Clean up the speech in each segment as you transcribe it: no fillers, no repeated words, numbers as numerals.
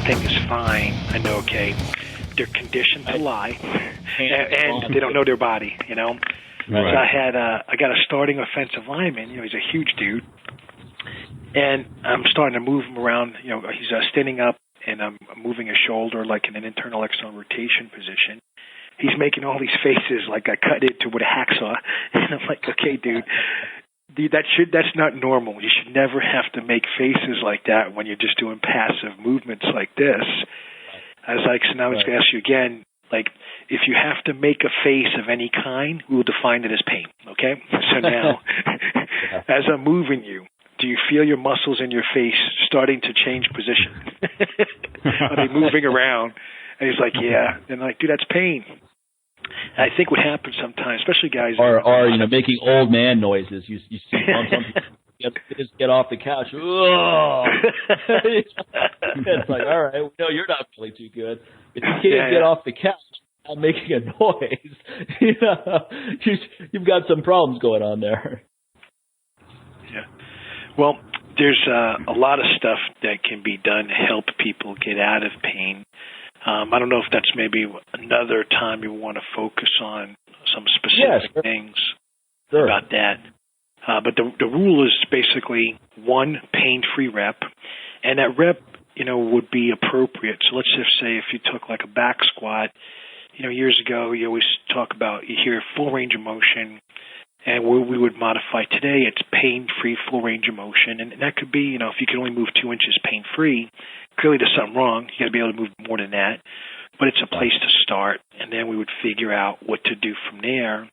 everything is fine, I know, okay, they're conditioned to lie, and they don't know their body, you know. Right. So I got a starting offensive lineman. You know, he's a huge dude, and I'm starting to move him around. You know, he's standing up, and I'm moving his shoulder like in an internal external rotation position. He's making all these faces like I cut into with a hacksaw, and I'm like, okay, dude, that's not normal. You should never have to make faces like that when you're just doing passive movements like this. I was like, so now I'm just going to ask you again, like, if you have to make a face of any kind, we will define it as pain, okay? So now, as I'm moving you, do you feel your muscles in your face starting to change position? Are they moving around? And he's like, yeah. And I'm like, dude, that's pain. And I think what happens sometimes, especially guys... Or you know, making old man noises. You see some people just get off the couch. It's like, all right, no, you're not feeling too good. If you can't get off the couch without making a noise, you know, you've got some problems going on there. Yeah. Well, there's a lot of stuff that can be done to help people get out of pain. I don't know if that's maybe another time you want to focus on some specific things about that. But the rule is basically one pain-free rep, and that rep, you know, would be appropriate. So let's just say if you took like a back squat, you know, years ago you always talk about, you hear full range of motion, and we would modify today, it's pain-free full range of motion, and that could be, you know, if you can only move 2 inches pain-free, clearly there's something wrong. You got to be able to move more than that, but it's a place to start, and then we would figure out what to do from there,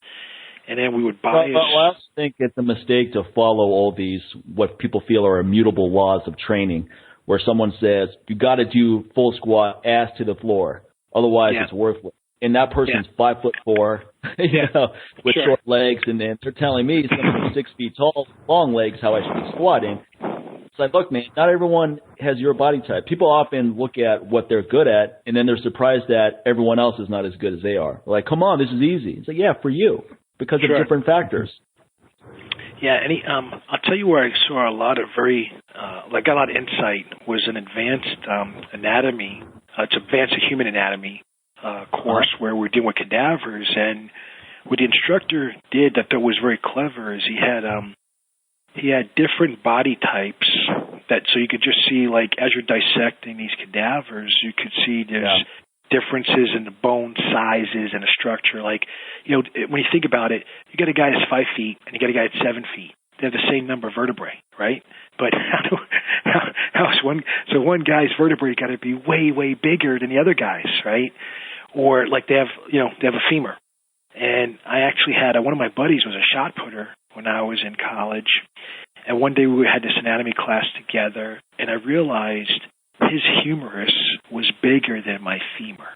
and then we would bias. But I also think it's a mistake to follow all these what people feel are immutable laws of training, where someone says you got to do full squat, ass to the floor, otherwise it's worthless. And that person's 5'4", you know, with short legs, and then they're telling me someone 6 feet tall, long legs, how I should be squatting. It's like, look, man, not everyone has your body type. People often look at what they're good at, and then they're surprised that everyone else is not as good as they are. They're like, come on, this is easy. It's like, yeah, for you, because of different factors. Yeah, I'll tell you where I saw a lot of got a lot of insight was an advanced anatomy. It's advanced human anatomy course where we're dealing with cadavers, and what the instructor did that was very clever is he had different body types that so you could just see, like, as you're dissecting these cadavers, you could see there's differences in the bone sizes and the structure. Like, you know, when you think about it, you got a guy that's 5 feet and you got a guy that's 7 feet. They have the same number of vertebrae, right? But how's one guy's vertebrae got to be way, way bigger than the other guy's, right? Or like they have a femur. And I actually had one of my buddies was a shot putter when I was in college. And one day we had this anatomy class together, and I realized his humerus was bigger than my femur.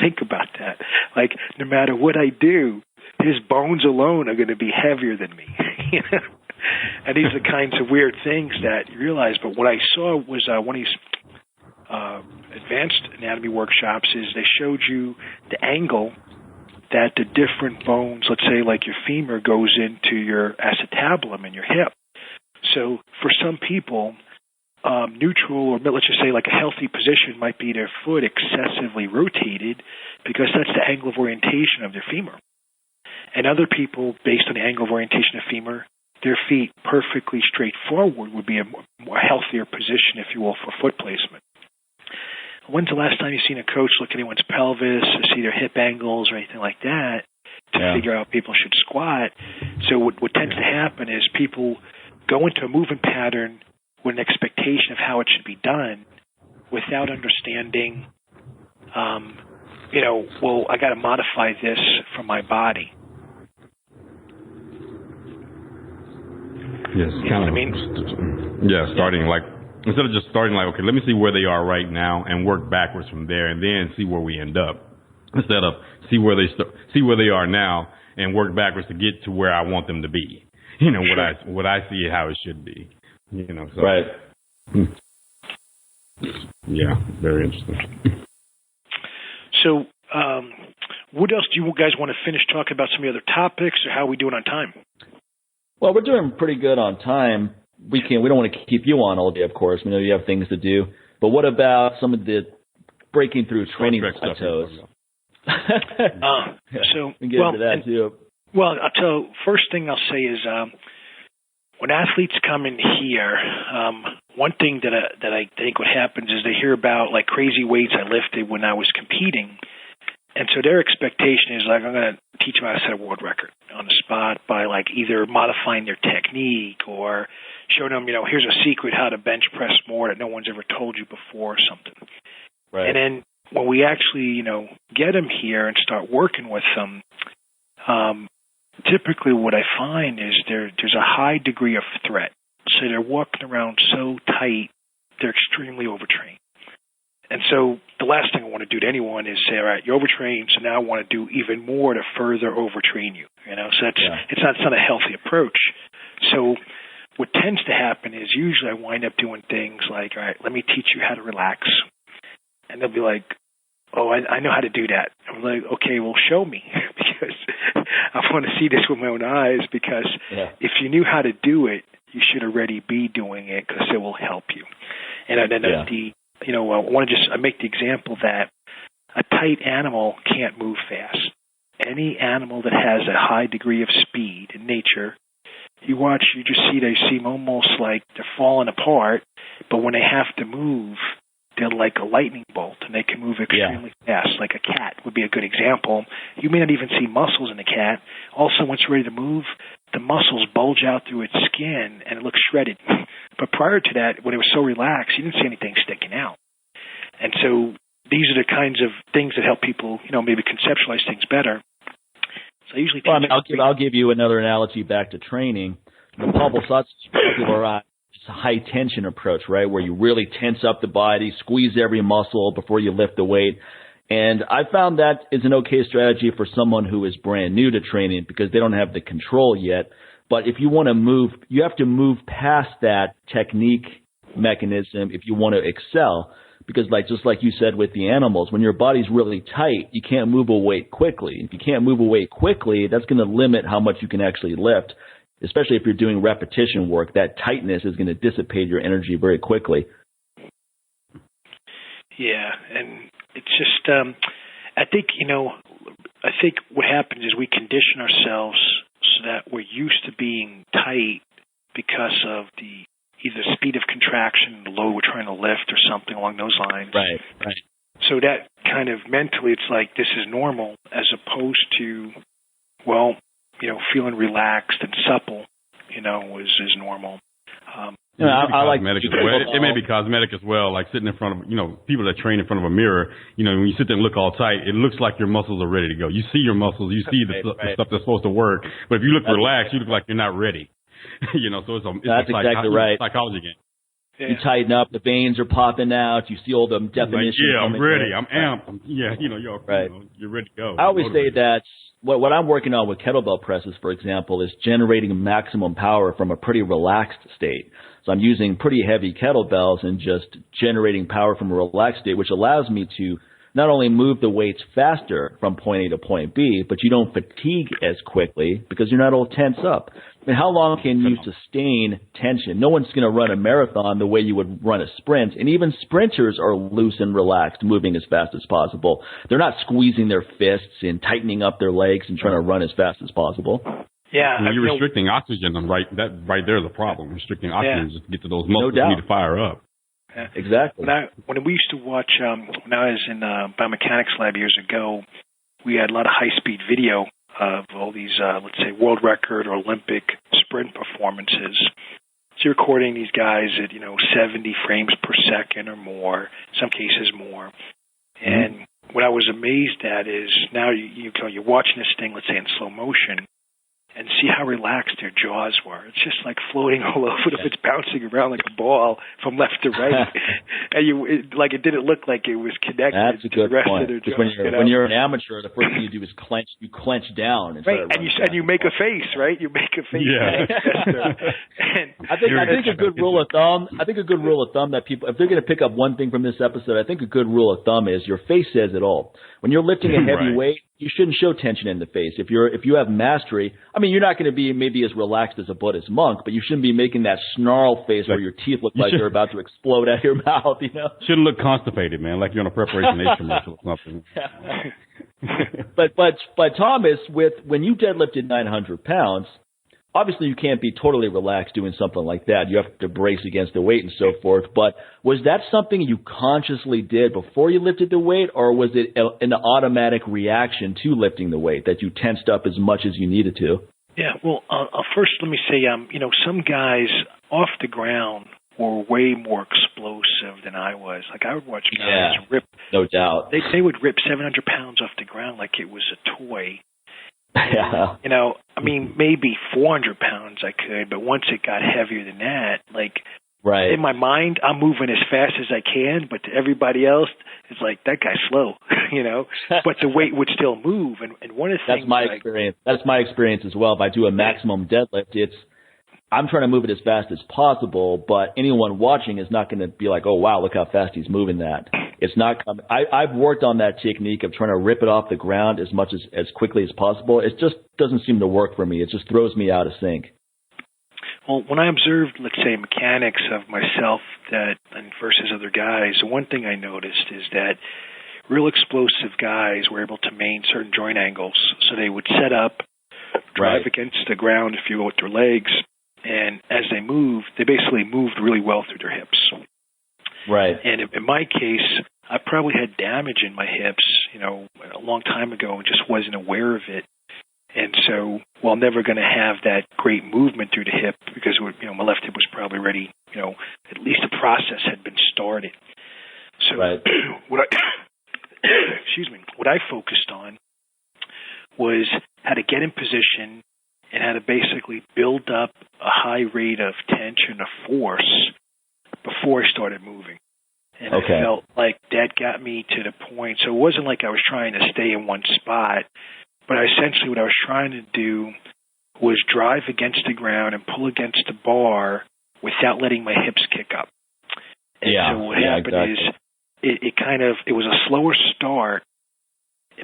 Think about that. Like, no matter what I do, his bones alone are going to be heavier than me. You know? And these are the kinds of weird things that you realize. But what I saw was one of these advanced anatomy workshops is they showed you the angle that the different bones, let's say like your femur, goes into your acetabulum in your hip. So for some people, neutral, or let's just say like a healthy position might be their foot excessively rotated because that's the angle of orientation of their femur. And other people, based on the angle of orientation of femur, their feet perfectly straight forward would be a more healthier position, if you will, for foot placement. When's the last time you've seen a coach look at anyone's pelvis or see their hip angles or anything like that to figure out people should squat? So what tends to happen is people go into a movement pattern with an expectation of how it should be done without understanding, well, I got to modify this for my body. Yes, you know what I mean? Starting like, instead of just starting like, okay, let me see where they are right now and work backwards from there and then see where we end up. Instead of see where they are now and work backwards to get to where I want them to be. You know, what I see how it should be. You know, so. Right. Yeah, very interesting. So, what else do you guys want to finish talking about? Some of the other topics, or how are we doing on time? Well, we're doing pretty good on time. We don't want to keep you on all day, of course. We know you have things to do. But what about some of the breaking through training plateaus? So we can get into that too. Well, I'll tell. First thing I'll say is when athletes come in here, one thing that I think what happens is they hear about like crazy weights I lifted when I was competing, and so their expectation is like I'm going to teach them how to set a world record on the spot by like either modifying their technique or showing them, here's a secret how to bench press more that no one's ever told you before or something. Right. And then when we actually, get them here and start working with them, typically what I find is there's a high degree of threat. So they're walking around so tight, they're extremely overtrained. And so the last thing I want to do to anyone is say, all right, you're overtrained, so now I want to do even more to further overtrain you. So it's not a healthy approach. So what tends to happen is usually I wind up doing things like, all right, let me teach you how to relax. And they'll be like, oh, I know how to do that. I'm like, okay, well, show me because I want to see this with my own eyes because if you knew how to do it, you should already be doing it because it will help you. And then I want to just make the example that a tight animal can't move fast. Any animal that has a high degree of speed in nature, you just see they seem almost like they're falling apart, but when they have to move, they're like a lightning bolt, and they can move extremely fast, like a cat would be a good example. You may not even see muscles in the cat. Also, once it's ready to move, the muscles bulge out through its skin, and it looks shredded. But prior to that, when it was so relaxed, you didn't see anything sticking out. And so these are the kinds of things that help people, maybe conceptualize things better. So I usually I'll give you another analogy back to training. Paul Bosat's popularized a high tension approach, right, where you really tense up the body, squeeze every muscle before you lift the weight. And I found that is an okay strategy for someone who is brand new to training because they don't have the control yet. But if you want to move, you have to move past that technique mechanism if you want to excel. Because just like you said with the animals, when your body's really tight, you can't move a weight quickly. If you can't move a weight quickly, that's going to limit how much you can actually lift. Especially if you're doing repetition work, that tightness is going to dissipate your energy very quickly. Yeah, and it's just, I think what happens is we condition ourselves so that we're used to being tight because of the either speed of contraction, the load we're trying to lift, or something along those lines. Right. So that kind of mentally, it's like this is normal, as opposed to, feeling relaxed and supple, is normal. I like it may be cosmetic as well, like sitting in front of, people that train in front of a mirror, when you sit there and look all tight, it looks like your muscles are ready to go. You see your muscles, you see the stuff that's supposed to work, but if you look relaxed, you look like you're not ready. So it's exactly right. Psychology game. Yeah. You tighten up, the veins are popping out, you see all the definition. I'm ready, I'm amped. You're ready to go. I always say that what I'm working on with kettlebell presses, for example, is generating maximum power from a pretty relaxed state. So I'm using pretty heavy kettlebells and just generating power from a relaxed state, which allows me to not only move the weights faster from point A to point B, but you don't fatigue as quickly because you're not all tense up. I mean, how long can you sustain tension? No one's going to run a marathon the way you would run a sprint, and even sprinters are loose and relaxed, moving as fast as possible. They're not squeezing their fists and tightening up their legs and trying to run as fast as possible. Yeah, you're restricting oxygen, right? That right there is a problem. Restricting oxygen just to get to those muscles that need to fire up. Yeah. Exactly. When we used to watch, when I was in biomechanics lab years ago, we had a lot of high-speed video of all these, let's say, world record or Olympic sprint performances. So you're recording these guys at, 70 frames per second or more, some cases more. And what I was amazed at is now you're watching this thing, let's say, in slow motion, and see how relaxed their jaws were. It's just like floating all over them. It's bouncing around like a ball from left to right. And it didn't look like it was connected That's a to good the rest point. of their jaws. When you're an amateur, the first thing you do is clench down. And you make a face, right? You make a face. Yeah. I think a good rule of thumb that people, if they're going to pick up one thing from this episode, I think a good rule of thumb is your face says it all. When you're lifting a heavy weight, you shouldn't show tension in the face. If you have mastery, I mean, you're not going to be maybe as relaxed as a Buddhist monk, but you shouldn't be making that snarl face where your teeth look like they're about to explode out of your mouth. You know, shouldn't look constipated, man, like you're on a Preparation H commercial or something. But Thomas, when you deadlifted 900 pounds, obviously you can't be totally relaxed doing something like that. You have to brace against the weight and so forth. But was that something you consciously did before you lifted the weight, or was it an automatic reaction to lifting the weight that you tensed up as much as you needed to? Yeah, well, first let me say, some guys off the ground were way more explosive than I was. Like, I would watch guys rip. No doubt. They would rip 700 pounds off the ground like it was a toy. Yeah. I mean, maybe 400 pounds I could, but once it got heavier than that, like, right. in my mind, I'm moving as fast as I can, but to everybody else, it's like, that guy's slow, but the weight would still move. And one of the things... experience. That's my experience as well. If I do a maximum deadlift, I'm trying to move it as fast as possible, but anyone watching is not going to be like, oh, wow, look how fast he's moving that. It's not coming. I've worked on that technique of trying to rip it off the ground as much as quickly as possible. It just doesn't seem to work for me. It just throws me out of sync. Well, when I observed, let's say, mechanics of myself versus other guys, the one thing I noticed is that real explosive guys were able to maintain certain joint angles. So they would set up, drive against the ground, if you will, with their legs, and as they moved, they basically moved really well through their hips. Right. And in my case, I probably had damage in my hips, a long time ago and just wasn't aware of it. And so, well, I'm never going to have that great movement through the hip because, my left hip was probably ready, at least the process had been started. So what I focused on was how to get in position and how to basically build up a high rate of tension or force before I started moving. And I felt like that got me to the point. So it wasn't like I was trying to stay in one spot, but essentially what I was trying to do was drive against the ground and pull against the bar without letting my hips kick up. And so what happened is it was a slower start,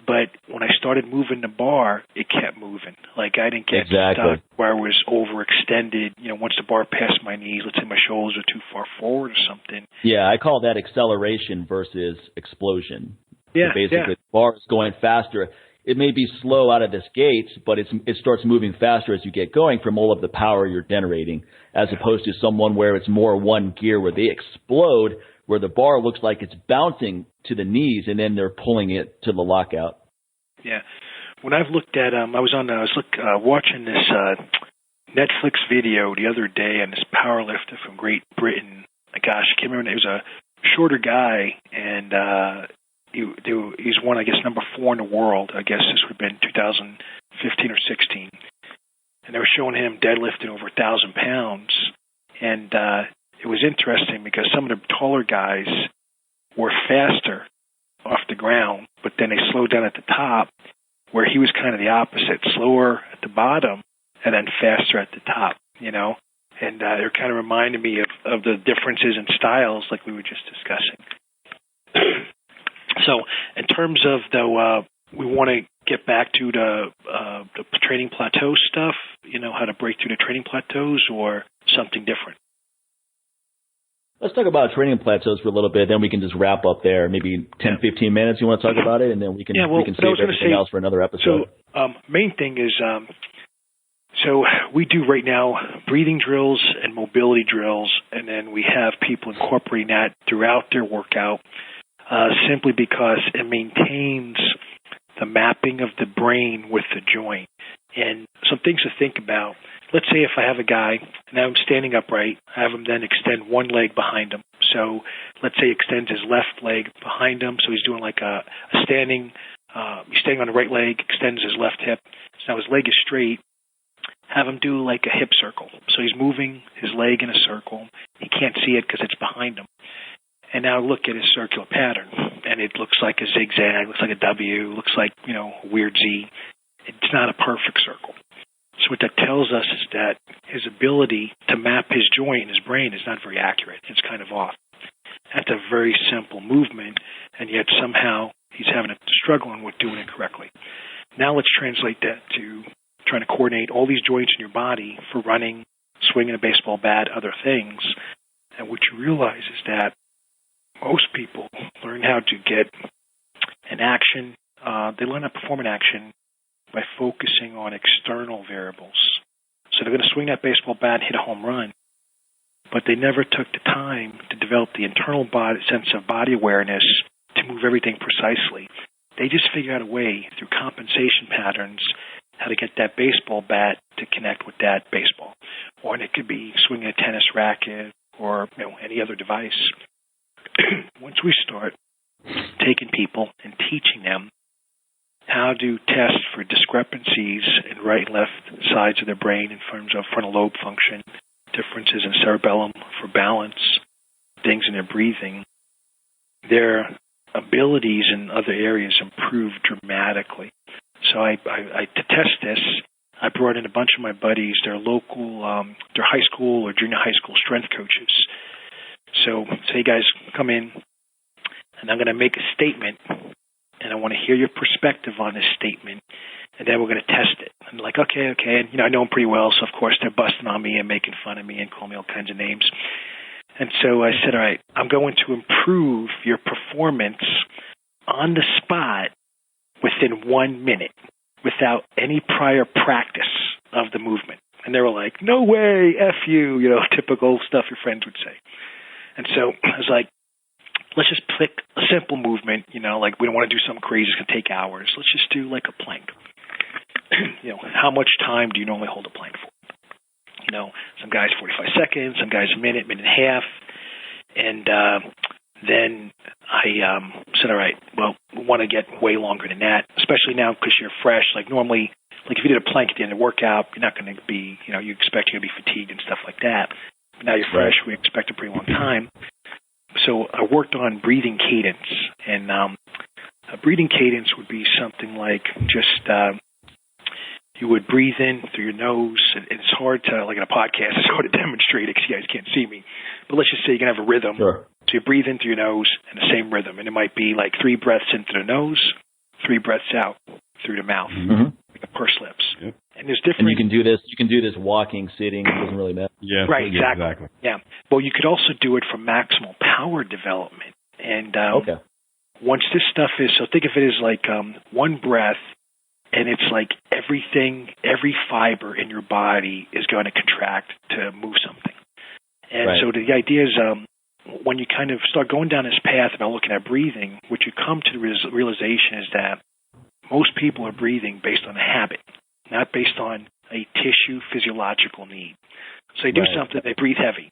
but when I started moving the bar, it kept moving. Like, I didn't get stuck where I was overextended. Once the bar passed my knees, let's say my shoulders are too far forward or something. Yeah, I call that acceleration versus explosion. Yeah, so basically, the bar is going faster. It may be slow out of this gate, but it starts moving faster as you get going from all of the power you're generating, as opposed to someone where it's more one gear where they explode, where the bar looks like it's bouncing to the knees and then they're pulling it to the lockout. Yeah. When I've looked at, I was watching this Netflix video the other day on this powerlifter from Great Britain. Gosh, I can't remember. It was a shorter guy, and he's one, I guess, number 4 in the world. I guess this would have been 2015 or 16. And they were showing him deadlifting over 1,000 pounds. And it was interesting because some of the taller guys were faster off the ground, but then they slowed down at the top, where he was kind of the opposite, slower at the bottom and then faster at the top, And it kind of reminded me of the differences in styles like we were just discussing. So in terms of, we want to get back to the training plateau stuff, how to break through the training plateaus, or something different. Let's talk about training plateaus for a little bit, then we can just wrap up there. Maybe 10, 15 minutes you want to talk about it, and then we can save everything else for another episode. So main thing is, so we do right now breathing drills and mobility drills, and then we have people incorporating that throughout their workout simply because it maintains the mapping of the brain with the joint. And some things to think about. Let's say if I have a guy and I'm standing upright, I have him then extend one leg behind him. So let's say he extends his left leg behind him. So he's doing like a standing, he's staying on the right leg, extends his left hip. So now his leg is straight. Have him do like a hip circle. So he's moving his leg in a circle. He can't see it because it's behind him. And now look at his circular pattern. And it looks like a zigzag, looks like a W, looks like, a weird Z. It's not a perfect circle. So what that tells us is that his ability to map his joint in his brain is not very accurate. It's kind of off. That's a very simple movement, and yet somehow he's having a struggling with doing it correctly. Now let's translate that to trying to coordinate all these joints in your body for running, swinging a baseball bat, other things. And what you realize is that most people learn how to get an action. They learn how to perform an action by focusing on external variables. So they're going to swing that baseball bat, hit a home run, but they never took the time to develop the internal sense of body awareness to move everything precisely. They just figure out a way through compensation patterns how to get that baseball bat to connect with that baseball. Or it could be swinging a tennis racket or any other device. Once we start taking people and teaching them how to test for discrepancies in right and left sides of their brain in terms of frontal lobe function, differences in cerebellum for balance, things in their breathing, their abilities in other areas improve dramatically. So to test this, I brought in a bunch of my buddies. They're local, they're high school or junior high school strength coaches. So you guys come in, and I'm going to make a statement, and I want to hear your perspective on this statement, and then we're going to test it. I'm like, okay. And, I know them pretty well, so of course they're busting on me and making fun of me and calling me all kinds of names. And so I said, all right, I'm going to improve your performance on the spot within 1 minute without any prior practice of the movement. And they were like, no way, F you, typical stuff your friends would say. And so I was like, let's just pick a simple movement, like we don't want to do something crazy, it's going to take hours. Let's just do like a plank. How much time do you normally hold a plank for? Some guys 45 seconds, some guys a minute and a half. And then I said, all right, well, we want to get way longer than that, especially now because you're fresh. Like normally, like if you did a plank at the end of the workout, you're not going to be, you expect you're going to be fatigued and stuff like that. But now you're fresh, we expect a pretty long time. So I worked on breathing cadence. And a breathing cadence would be something like just you would breathe in through your nose. And it's hard to, like in a podcast, it's hard to demonstrate it because you guys can't see me. But let's just say you can have a rhythm. Sure. So you breathe in through your nose and the same rhythm. And it might be like 3 breaths in through the nose, 3 breaths out through the mouth, like a pursed lips. Yep. And there's different. And you can do this walking, sitting. It doesn't really matter. Yeah. Right. Exactly. Yeah. Well, you could also do it for maximal power development. And once this stuff is, so think of it as like one breath, and it's like everything, every fiber in your body is going to contract to move something. And so the idea is when you kind of start going down this path about looking at breathing, what you come to the realization is that most people are breathing based on a habit, not based on a tissue physiological need. So they do something, they breathe heavy.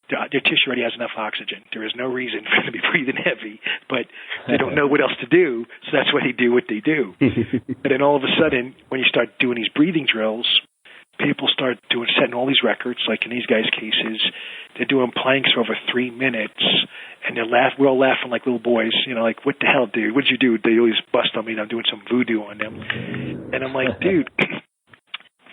Their tissue already has enough oxygen. There is no reason for them to be breathing heavy, but they don't know what else to do, so that's why they do what they do. But then all of a sudden, when you start doing these breathing drills, people start setting all these records, like in these guys' cases, they're doing planks for over 3 minutes, and we're all laughing like little boys, like, what the hell, dude? What'd you do? They always bust on me, and I'm doing some voodoo on them. And I'm like, dude,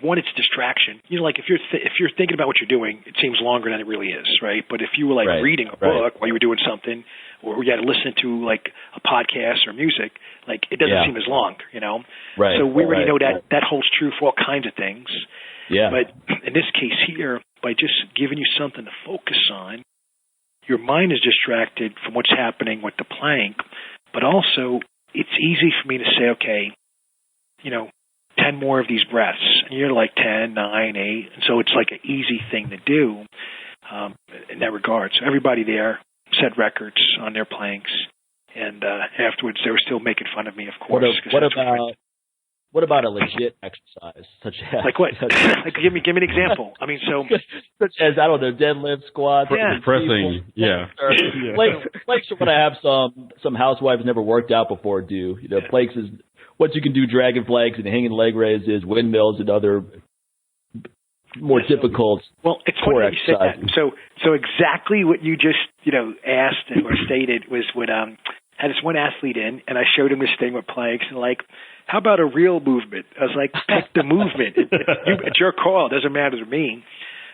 one, it's distraction. Like if you're thinking about what you're doing, it seems longer than it really is, right? But if you were like reading a book while you were doing something, or you had to listen to like a podcast or music, like it doesn't seem as long, Right. So we already know that holds true for all kinds of things. Yeah. But in this case here, by just giving you something to focus on, your mind is distracted from what's happening with the plank, but also it's easy for me to say, okay, 10 more of these breaths. And you're like 10, 9, 8. And so it's like an easy thing to do in that regard. So everybody there set records on their planks. And afterwards, they were still making fun of me, of course. What about a legit exercise, such as like what? Like give me an example. I mean, so such as I don't know, deadlift, squats, pressing, planks are what I have some housewives never worked out before do. Planks is what you can do, dragon flags and hanging leg raises, windmills, and other more difficult core exercises. So exactly what you just asked or stated was what had this one athlete in, and I showed him this thing with planks, and like, how about a real movement? I was like, pick the movement. It's your call. It doesn't matter to me.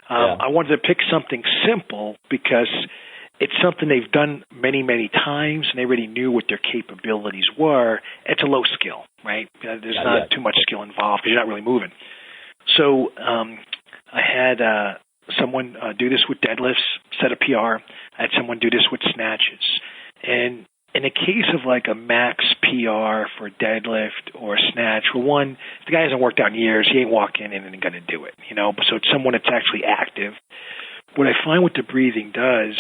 I wanted to pick something simple because it's something they've done many, many times, and they already knew what their capabilities were. It's a low skill, right? There's not too much skill involved because you're not really moving. So I had someone do this with deadlifts, set a PR. I had someone do this with snatches. And in a case of like a max PR for deadlift or snatch, for one, the guy hasn't worked out in years. He ain't walking in and going to do it, So it's someone that's actually active. What I find what the breathing does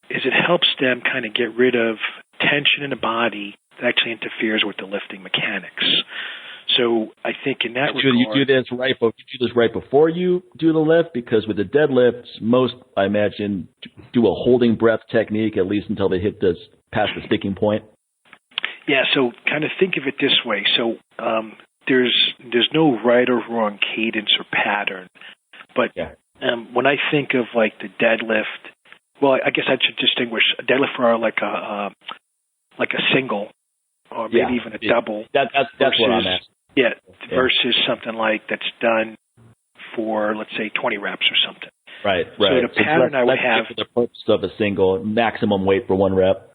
is it helps them kind of get rid of tension in the body that actually interferes with the lifting mechanics. So I think in that regard, you do this right before you do the lift, because with the deadlifts, most, I imagine, do a holding breath technique at least until they hit past the sticking point. Yeah. So kind of think of it this way. So there's no right or wrong cadence or pattern, but when I think of like the deadlift, well, I guess I should distinguish a deadlift for like a single or maybe even a double. That's what I'm asking. Yeah, versus something like that's done for, let's say, 20 reps or something. Right. So the pattern I would have, for the purpose of a single, maximum weight for one rep.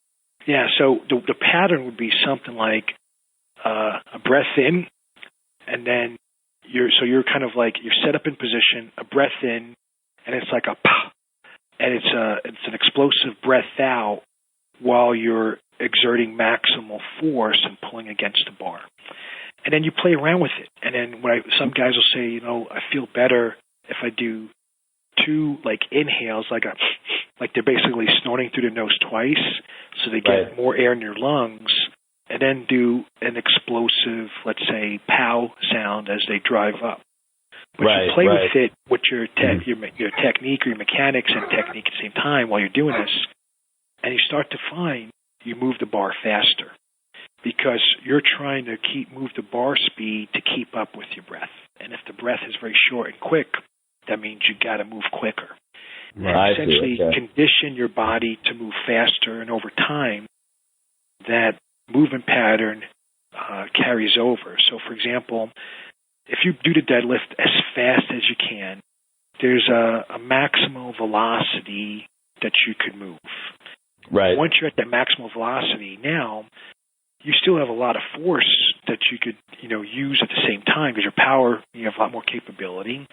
Yeah, so the pattern would be something like a breath in, and then you're kind of like, you're set up in position, a breath in, and it's like a pah, and it's an explosive breath out while you're exerting maximal force and pulling against the bar. And then you play around with it. And then some guys will say, I feel better if I do two like inhales, like they're basically snorting through the nose twice, so they get more air in your lungs, and then do an explosive, let's say, pow sound as they drive up. But you play with it with your technique or your mechanics and technique at the same time while you're doing this, and you start to find you move the bar faster, because you're trying to move the bar speed to keep up with your breath. And if the breath is very short and quick, that means you got to move quicker. And essentially condition your body to move faster, and over time, that movement pattern carries over. So, for example, if you do the deadlift as fast as you can, there's a maximal velocity that you could move. Right. Once you're at that maximal velocity, now you still have a lot of force that you could, use at the same time, because your power, you have a lot more capability.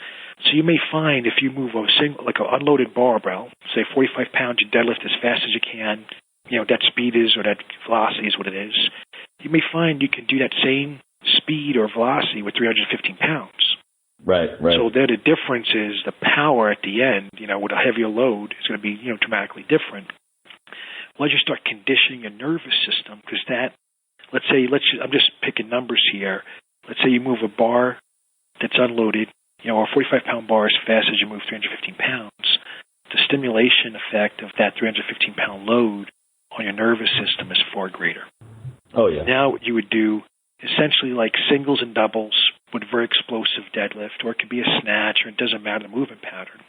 So you may find if you move like an unloaded barbell, say 45 pounds, you deadlift as fast as you can, that speed is, or that velocity is what it is. You may find you can do that same speed or velocity with 315 pounds. Right. So there the difference is the power at the end, with a heavier load is going to be, dramatically different. Well, as you start conditioning your nervous system, because I'm just picking numbers here. Let's say you move a bar that's unloaded, or a 45-pound bar as fast as you move 315 pounds. The stimulation effect of that 315-pound load on your nervous system is far greater. Oh, yeah. Now what you would do, essentially like singles and doubles with very explosive deadlift, or it could be a snatch, or it doesn't matter the movement pattern.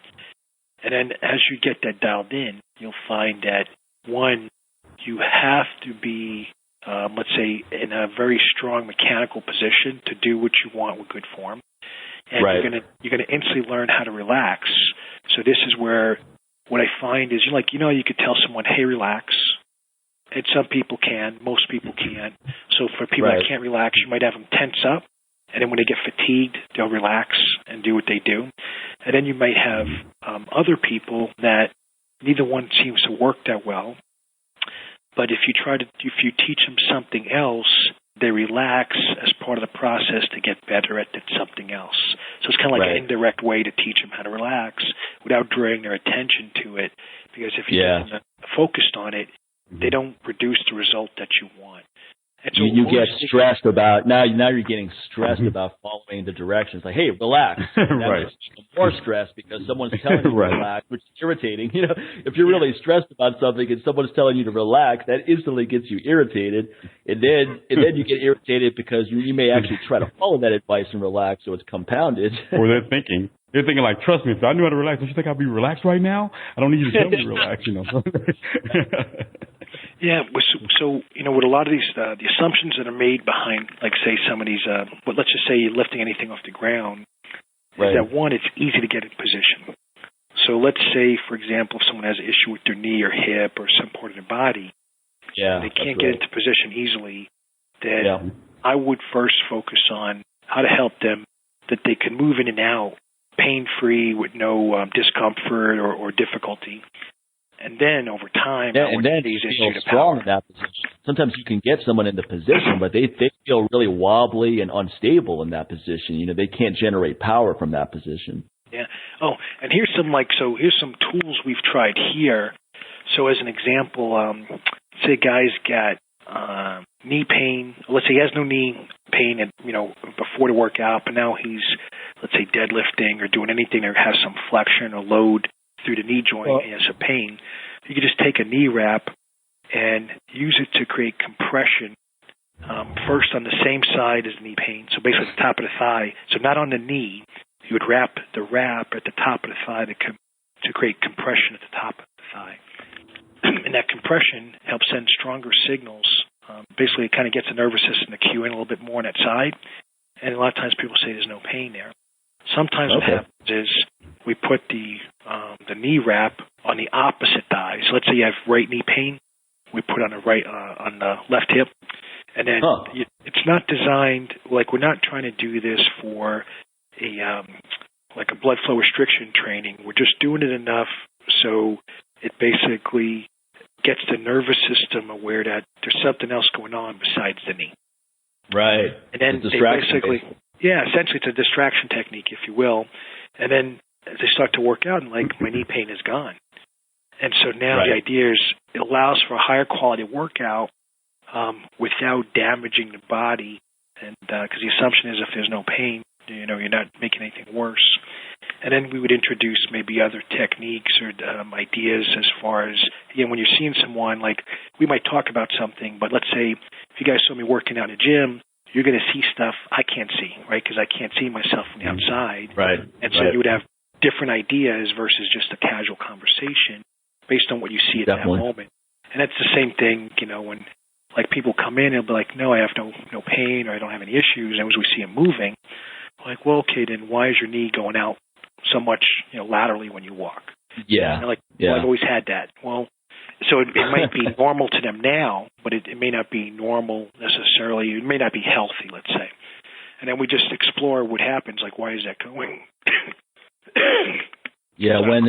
And then as you get that dialed in, you'll find that, one, you have to be let's say, in a very strong mechanical position to do what you want with good form. And you're gonna instantly learn how to relax. So this is where what I find is, you could tell someone, hey, relax. And some people can, most people can't. So for people that can't relax, you might have them tense up, and then when they get fatigued, they'll relax and do what they do. And then you might have other people that neither one seems to work that well. But if you teach them something else, they relax as part of the process to get better at something else. So it's kind of like an indirect way to teach them how to relax without drawing their attention to it. Because if you get them focused on it, they don't produce the result that you want. And so you get stressed about now you're getting stressed about following the directions. Like, hey, relax. That makes you more stressed because someone's telling you to relax, which is irritating. If you're really stressed about something and someone's telling you to relax, that instantly gets you irritated, and then you get irritated because you may actually try to follow that advice and relax, so it's compounded. Or they're thinking like, trust me, if I knew how to relax, don't you think I'd be relaxed right now? I don't need you to tell me to relax, Yeah, so with a lot of these, the assumptions that are made behind, like, say, some of these, but let's just say you're lifting anything off the ground, is that, one, it's easy to get in position. So let's say, for example, if someone has an issue with their knee or hip or some part of their body, they can't get into position easily, then I would first focus on how to help them that they can move in and out pain-free with no discomfort or difficulty. And then over time, and then you feel strong in that position. Sometimes you can get someone in the position, but they feel really wobbly and unstable in that position. You know, they can't generate power from that position. Yeah. Oh, and here's some tools we've tried here. So as an example, say a guy's got knee pain. Let's say he has no knee pain, before the workout, but now he's, let's say, deadlifting or doing anything that has some flexion or load through the knee joint, and he has some pain. You can just take a knee wrap and use it to create compression. First on the same side as knee pain, so basically the top of the thigh. So not on the knee. You would wrap the wrap at the top of the thigh to create compression at the top of the thigh. And that compression helps send stronger signals. Basically, it kind of gets the nervous system to cue in a little bit more on that side. And a lot of times people say there's no pain there. Sometimes what happens is we put the knee wrap on the opposite thigh. So let's say you have right knee pain. We put on the left hip. And then it's not designed, like we're not trying to do this for a blood flow restriction training. We're just doing it enough so it basically gets the nervous system aware that there's something else going on besides the knee. Right. And then they basically, essentially it's a distraction technique, if you will. And then they start to work out and like, my knee pain is gone. And so now the idea is it allows for a higher quality workout without damaging the body. And because the assumption is if there's no pain, you're not making anything worse. And then we would introduce maybe other techniques or ideas as far as, again, when you're seeing someone, like we might talk about something, but let's say if you guys saw me working out in a gym, you're going to see stuff I can't see, right? Because I can't see myself from the outside. Right. And so you would have different ideas versus just a casual conversation based on what you see at that moment. And that's the same thing, when like people come in and they'll be like, no, I have no pain or I don't have any issues. And as we see them moving, like, well, okay, then why is your knee going out so much, laterally when you walk? Yeah. Well, I've always had that. Well, so it might be normal to them now, but it may not be normal necessarily. It may not be healthy, let's say. And then we just explore what happens, like, why is that going? Yeah, when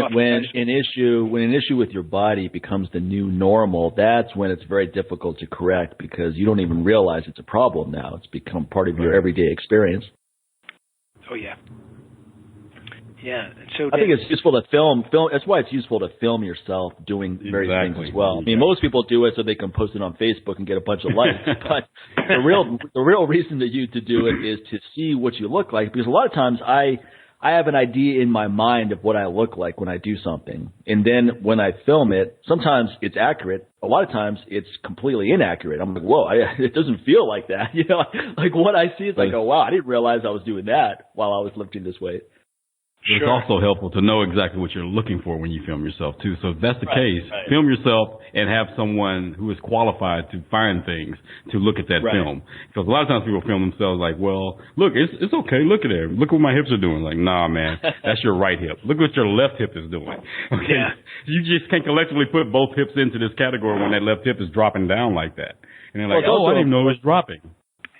an issue with your body becomes the new normal, that's when it's very difficult to correct because you don't even realize it's a problem now. It's become part of your everyday experience. Oh, yeah. Yeah. So I think it's useful to film. That's why it's useful to film yourself doing various things as well. I mean, most people do it so they can post it on Facebook and get a bunch of likes. But the real reason that you to do it is to see what you look like. Because a lot of times I have an idea in my mind of what I look like when I do something. And then when I film it, sometimes it's accurate. A lot of times it's completely inaccurate. I'm like, whoa, it doesn't feel like that. Like what I see is like, oh, wow, I didn't realize I was doing that while I was lifting this weight. It's also helpful to know exactly what you're looking for when you film yourself, too. So if that's the case, film yourself and have someone who is qualified to find things to look at that film. Because a lot of times people film themselves like, well, look, it's okay. Look at it. Look what my hips are doing. Like, nah, man, that's your right hip. Look what your left hip is doing. Okay. Yeah. You just can't collectively put both hips into this category when that left hip is dropping down like that. And they're like, I didn't even know it was dropping.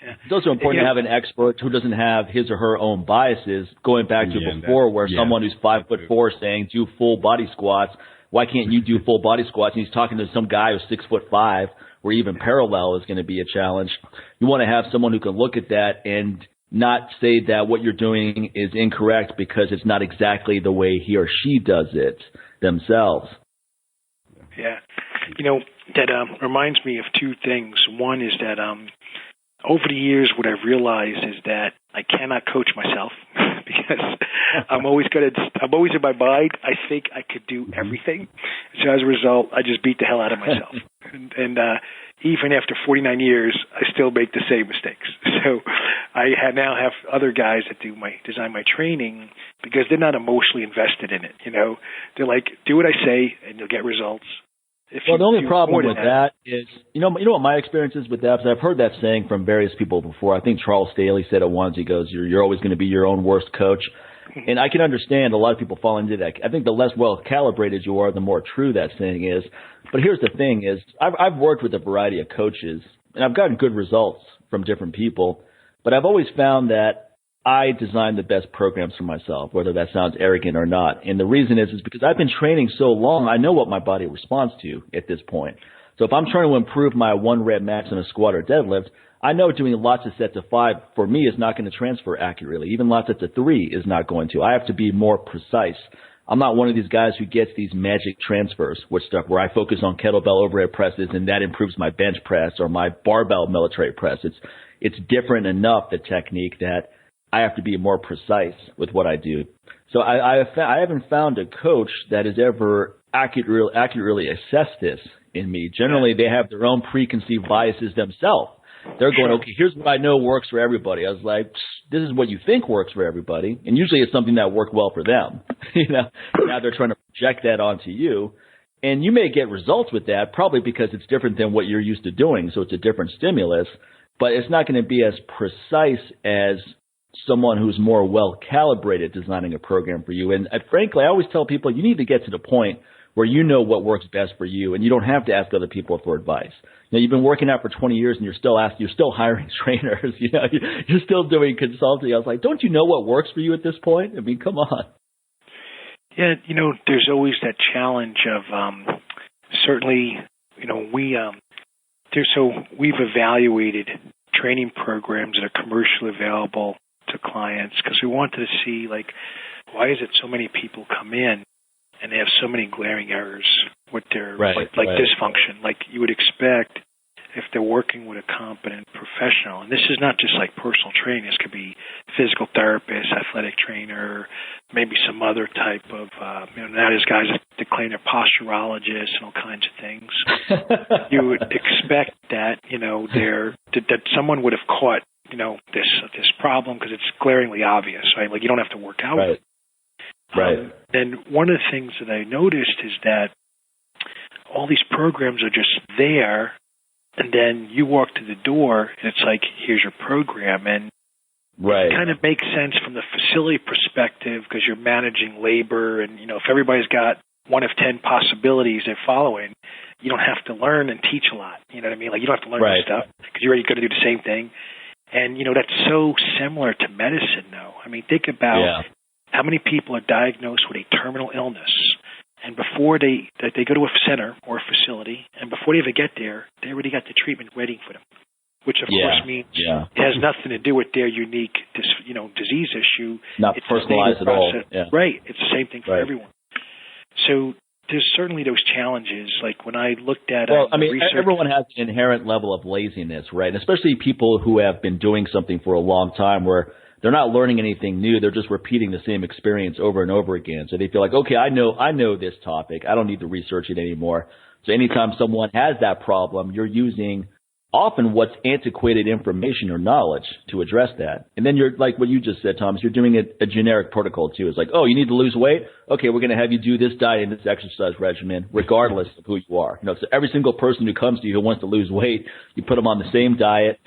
Yeah. It's also important to have an expert who doesn't have his or her own biases. Going back to before, where someone who's 5'4" saying do full body squats. Why can't you do full body squats? And he's talking to some guy who's 6'5", where even parallel is going to be a challenge. You want to have someone who can look at that and not say that what you're doing is incorrect because it's not exactly the way he or she does it themselves. Yeah, that reminds me of two things. One is that over the years, what I've realized is that I cannot coach myself because I'm always in my mind. I think I could do everything. So as a result, I just beat the hell out of myself. and even after 49 years, I still make the same mistakes. So I now have other guys that design my training because they're not emotionally invested in it. They're like, do what I say and you'll get results. Well, the only problem with that is, you know what my experience is with that, because I've heard that saying from various people before. I think Charles Staley said it once. He goes, you're always going to be your own worst coach. And I can understand a lot of people fall into that. I think the less well-calibrated you are, the more true that saying is. But here's the thing is, I've worked with a variety of coaches, and I've gotten good results from different people, but I've always found that I design the best programs for myself, whether that sounds arrogant or not. And the reason is because I've been training so long, I know what my body responds to at this point. So if I'm trying to improve my 1 rep max in a squat or deadlift, I know doing lots of sets of 5 for me is not going to transfer accurately. Even lots of sets of 3 is not going to. I have to be more precise. I'm not one of these guys who gets these magic transfers with stuff where I focus on kettlebell overhead presses and that improves my bench press or my barbell military press. It's different enough, the technique, that I have to be more precise with what I do. So I haven't found a coach that has ever accurately assessed this in me. Generally, they have their own preconceived biases themselves. They're going, okay, here's what I know works for everybody. I was like, this is what you think works for everybody. And usually it's something that worked well for them. Now they're trying to project that onto you. And you may get results with that, probably because it's different than what you're used to doing. So it's a different stimulus, but it's not going to be as precise as someone who's more well-calibrated designing a program for you. And frankly, I always tell people you need to get to the point where you know what works best for you, and you don't have to ask other people for advice. You've been working out for 20 years, and you're still hiring trainers. You're still doing consulting. I was like, don't you know what works for you at this point? I mean, come on. Yeah, there's always that challenge of certainly, we've evaluated training programs that are commercially available to clients because we wanted to see, why is it so many people come in and they have so many glaring errors with their dysfunction, like you would expect if they're working with a competent professional. And this is not just like personal training. This could be physical therapist, athletic trainer, maybe some other type of, nowadays guys that claim they're posturologists and all kinds of things. You would expect that, that someone would have caught, this problem because it's glaringly obvious, right? Like you don't have to work out with it. Right. And one of the things that I noticed is that all these programs are just there, and then you walk to the door, and it's like, here's your program. And it kind of makes sense from the facility perspective because you're managing labor, and, if everybody's got 1 of 10 possibilities they're following, you don't have to learn and teach a lot. You know what I mean? Like, you don't have to learn this stuff because you're already going to do the same thing. And, that's so similar to medicine, though. I mean, think about how many people are diagnosed with a terminal illness, and before they go to a center or a facility, and before they ever get there, they already got the treatment waiting for them, which of course means it has nothing to do with their unique, disease issue. Not it's personalized at all. Yeah. Right. It's the same thing for everyone. So there's certainly those challenges. Like when I looked at research, everyone has an inherent level of laziness, right? And especially people who have been doing something for a long time where they're not learning anything new. They're just repeating the same experience over and over again. So they feel like, okay, I know this topic. I don't need to research it anymore. So anytime someone has that problem, you're using often what's antiquated information or knowledge to address that. And then you're like what you just said, Thomas, you're doing a generic protocol too. It's like, oh, you need to lose weight? Okay, we're going to have you do this diet and this exercise regimen regardless of who you are. So every single person who comes to you who wants to lose weight, you put them on the same diet,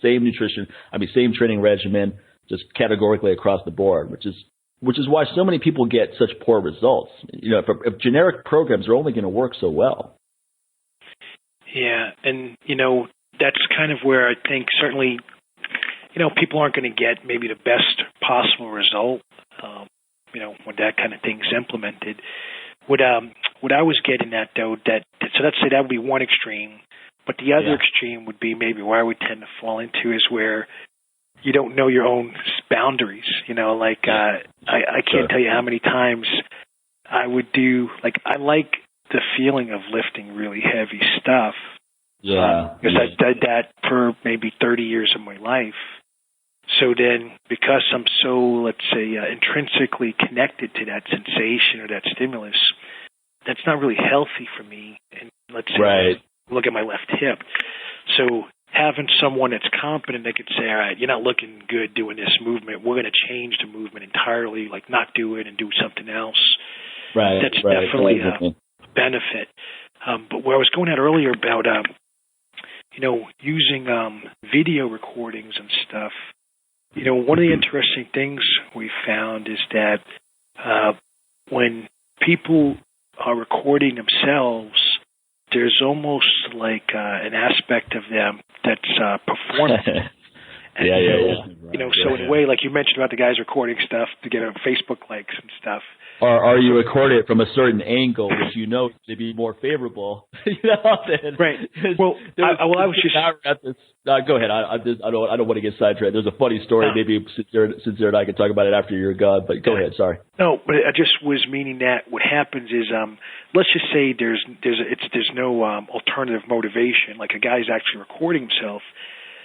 same nutrition, same training regimen, just categorically across the board, which is why so many people get such poor results. If generic programs are only going to work so well. Yeah, and that's kind of where I think certainly, people aren't going to get maybe the best possible result, when that kind of thing's implemented. What I was getting at though, so let's say that would be one extreme, but the other extreme would be maybe where I would tend to fall into is where you don't know your own boundaries, I can't tell you how many times I would do, I like the feeling of lifting really heavy stuff. Because I did that for maybe 30 years of my life. So then, because I'm so, let's say, intrinsically connected to that sensation or that stimulus, that's not really healthy for me. And let's say, look at my left hip. So having someone that's competent that could say, all right, you're not looking good doing this movement. We're going to change the movement entirely, like not do it and do something else. That's definitely a benefit. But where I was going at earlier about, using video recordings and stuff, one of the interesting things we found is that when people are recording themselves, there's almost like an aspect of them that's performing. And so in a way, like you mentioned about the guys recording stuff to get on Facebook likes and stuff. Or you record it from a certain angle, which to be more favorable. Right. Well, I was just go ahead. I don't want to get sidetracked. There's a funny story. Maybe Sincere and I can talk about it after you're gone. But go ahead. Sorry. No, but I just was meaning that what happens is, let's just say there's no alternative motivation. Like a guy's actually recording himself.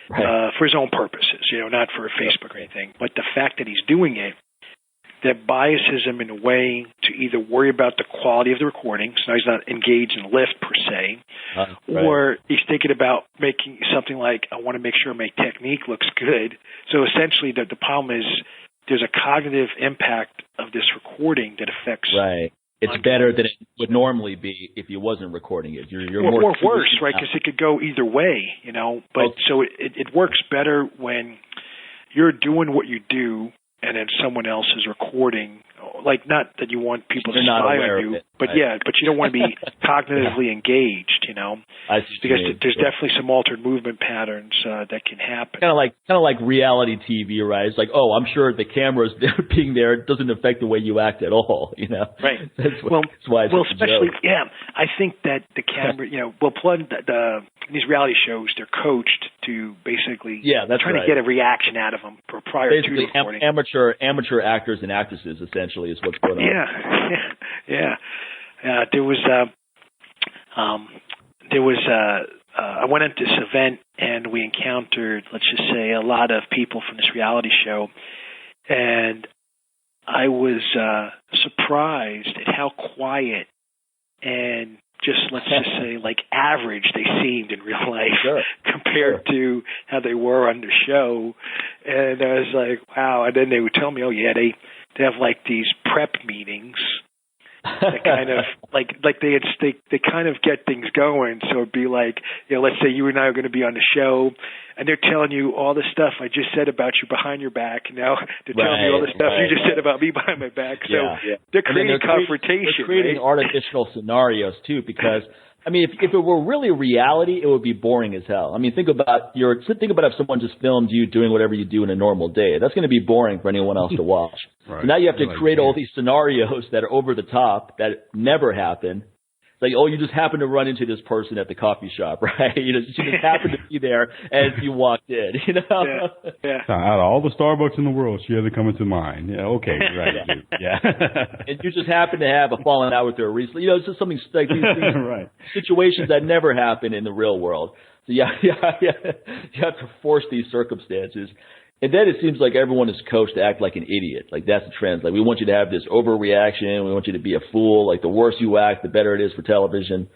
Right. For his own purposes, not for Facebook or anything. But the fact that he's doing it, that biases him in a way to either worry about the quality of the recording, so now he's not engaged in lift per se, or he's thinking about making something like, I want to make sure my technique looks good. So essentially the problem is there's a cognitive impact of this recording that affects... Right. It's better than it would normally be if you wasn't recording it. You're more worse, right? Because it could go either way, But so it works better when you're doing what you do and then someone else is recording. Like, not that you want people to spy on you, but but you don't want to be cognitively engaged, because there's definitely some altered movement patterns that can happen. Kind of like reality TV, right? It's like, I'm sure the cameras being there doesn't affect the way you act at all, Right. That's why it's especially, I think that the camera, these reality shows, they're coached to basically try to get a reaction out of them prior to recording. Amateur actors and actresses, essentially, is what's going on. Yeah. There was I went at this event and we encountered, let's just say, a lot of people from this reality show, and I was surprised at how quiet and let's just say, like average they seemed in real life compared to how they were on the show. And I was like, wow. And then they would tell me, they have like these prep meetings that kind of like they kind of get things going. So it'd be like, let's say you and I are going to be on the show, and they're telling you all the stuff I just said about you behind your back. Now they're telling me all the stuff you just said about me behind my back. So they're creating confrontation. They're creating artificial scenarios too, because if it were really reality, it would be boring as hell. Think about if someone just filmed you doing whatever you do in a normal day. That's going to be boring for anyone else to watch. Right. So now you have to create all these scenarios that are over the top that never happen. Like, you just happened to run into this person at the coffee shop, right? You just happened to be there as you walked in, Out of all the Starbucks in the world, she hasn't come into mine. Yeah, okay, right. Yeah. And you just happen to have a falling out with her recently. It's just something like these situations that never happen in the real world. So you have to force these circumstances. And then it seems like everyone is coached to act like an idiot. Like, that's the trend. Like, we want you to have this overreaction. We want you to be a fool. Like, the worse you act, the better it is for television.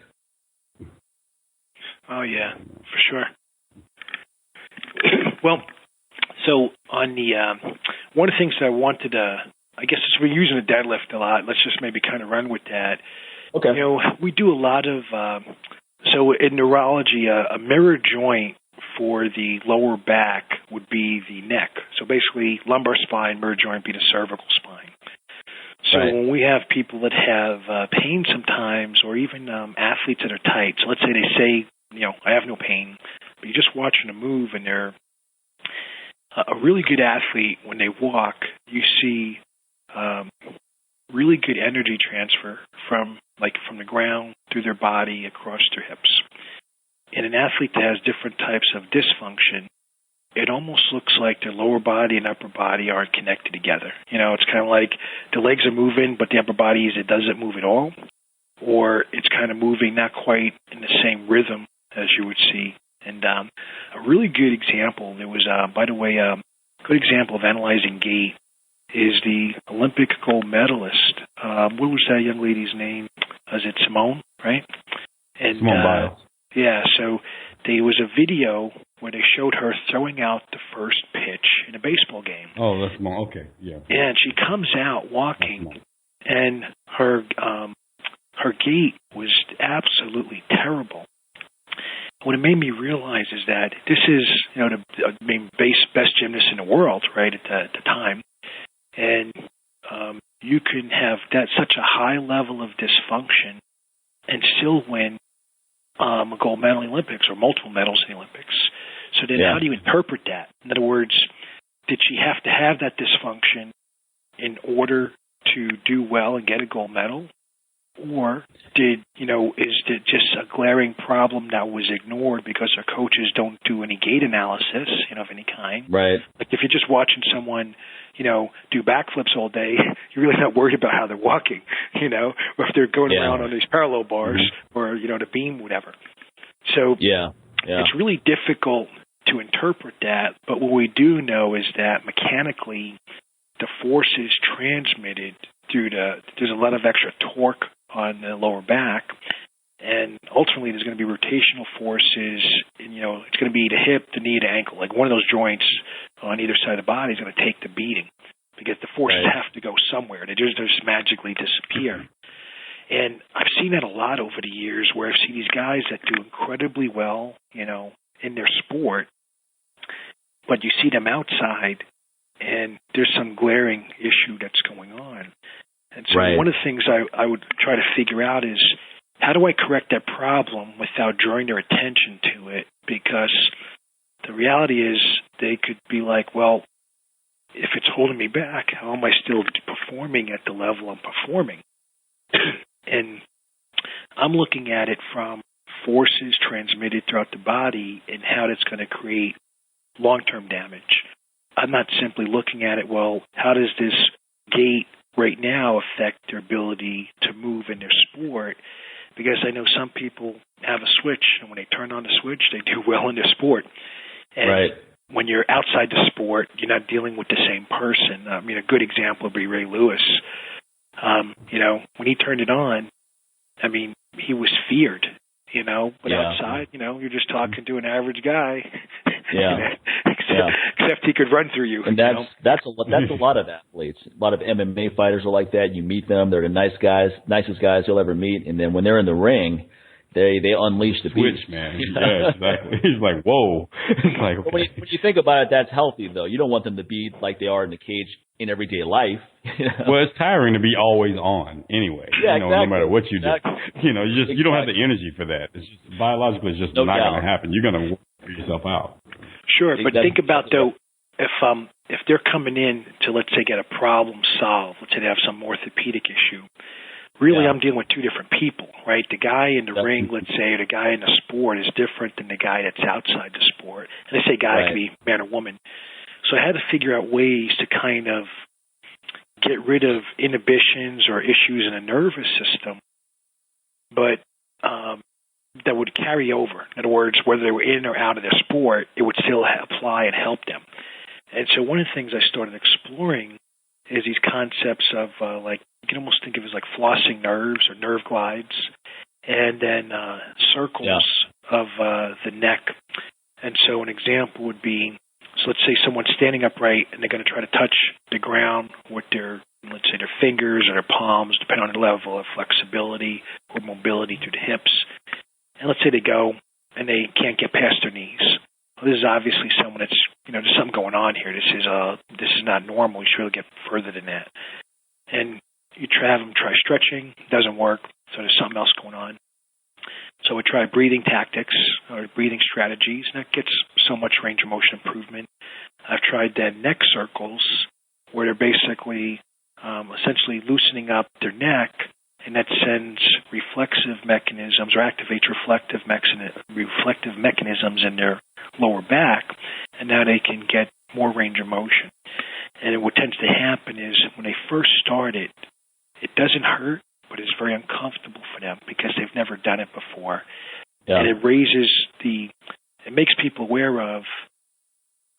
Oh, yeah, for sure. Well, so on the one of the things that I wanted to, I guess we're using the deadlift a lot. Let's just maybe kind of run with that. Okay. We do a lot of, so in neurology, a mirror joint for the lower back would be the neck. So basically, lumbar spine, mirror joint being the cervical spine. So when we have people that have pain sometimes, or even athletes that are tight, so let's say they say, I have no pain, but you're just watching them move, and they're a really good athlete. When they walk, you see really good energy transfer from the ground through their body across their hips. In an athlete that has different types of dysfunction, it almost looks like their lower body and upper body aren't connected together. It's kind of like the legs are moving, but the upper body it doesn't move at all, or it's kind of moving not quite in the same rhythm as you would see. And a really good example, there was, by the way, a good example of analyzing gait is the Olympic gold medalist. What was that young lady's name? Was it Simone, right? And, Simone Biles. Yeah, so there was a video where they showed her throwing out the first pitch in a baseball game. Oh, that's Simone. Okay, yeah. And she comes out walking, and her gait was absolutely terrible. what it made me realize is that this is, the best gymnast in the world, right, at the time. And you can have such a high level of dysfunction and still win a gold medal in the Olympics or multiple medals in the Olympics. So then how do you interpret that? In other words, did she have to have that dysfunction in order to do well and get a gold medal? Or is it just a glaring problem that was ignored because our coaches don't do any gait analysis, of any kind? Right. Like if you're just watching someone, do backflips all day, you're really not worried about how they're walking, or if they're going around on these parallel bars or, the beam, whatever. So it's really difficult to interpret that. But what we do know is that mechanically the force is transmitted there's a lot of extra torque on the lower back, and ultimately there's going to be rotational forces, and, it's going to be the hip, the knee, the ankle. Like one of those joints on either side of the body is going to take the beating because the forces have to go somewhere. They just magically disappear. And I've seen that a lot over the years where I've seen these guys that do incredibly well, in their sport, but you see them outside and there's some glaring issue that's going on. And so one of the things I would try to figure out is how do I correct that problem without drawing their attention to it? Because the reality is they could be like, well, if it's holding me back, how am I still performing at the level I'm performing? And I'm looking at it from forces transmitted throughout the body and how that's going to create long-term damage. I'm not simply looking at it, well, how does this gait right now affect their ability to move in their sport? Because I know some people have a switch, and when they turn on the switch, they do well in their sport. And when you're outside the sport, you're not dealing with the same person. I mean, a good example would be Ray Lewis. When he turned it on, I mean, he was feared, but outside, you're just talking to an average guy. Except he could run through you. And that's a lot of athletes. A lot of MMA fighters are like that. You meet them, they're the nicest guys you'll ever meet, and then when they're in the ring, they unleash the beast. Switch, man. Yeah, exactly. He's like, whoa. It's like, okay. When you think about it, that's healthy, though. You don't want them to be like they are in the cage in everyday life. Well, it's tiring to be always on anyway. Yeah, exactly. No matter what you do. You don't have the energy for that. It's just biologically, it's just not going to happen. You're going to wear yourself out. Sure, but think about, though, if they're coming in to, let's say, get a problem solved, let's say they have some orthopedic issue, really I'm dealing with two different people, right? The guy in the ring, let's say, or the guy in the sport is different than the guy that's outside the sport. And I say guy, it could be man or woman. So I had to figure out ways to kind of get rid of inhibitions or issues in the nervous system, but that would carry over. In other words, whether they were in or out of their sport, it would still apply and help them. And so one of the things I started exploring is these concepts of you can almost think of it as like flossing nerves or nerve glides, and then circles of the neck. And so an example would be, so let's say someone's standing upright and they're going to try to touch the ground with let's say their fingers or their palms, depending on the level of flexibility or mobility through the hips. And let's say they go and they can't get past their knees. Well, this is obviously someone that's, there's something going on here. This is not normal. You should really get further than that. And you have them try stretching. It doesn't work. So there's something else going on. So we try breathing tactics or breathing strategies, and that gets so much range of motion improvement. I've tried then neck circles, where they're basically essentially loosening up their neck, and that sends reflexive mechanisms or activates reflective mechanisms in their lower back, and now they can get more range of motion. And what tends to happen is when they first start it doesn't hurt, but it's very uncomfortable for them because they've never done it before. Yeah. And it makes people aware of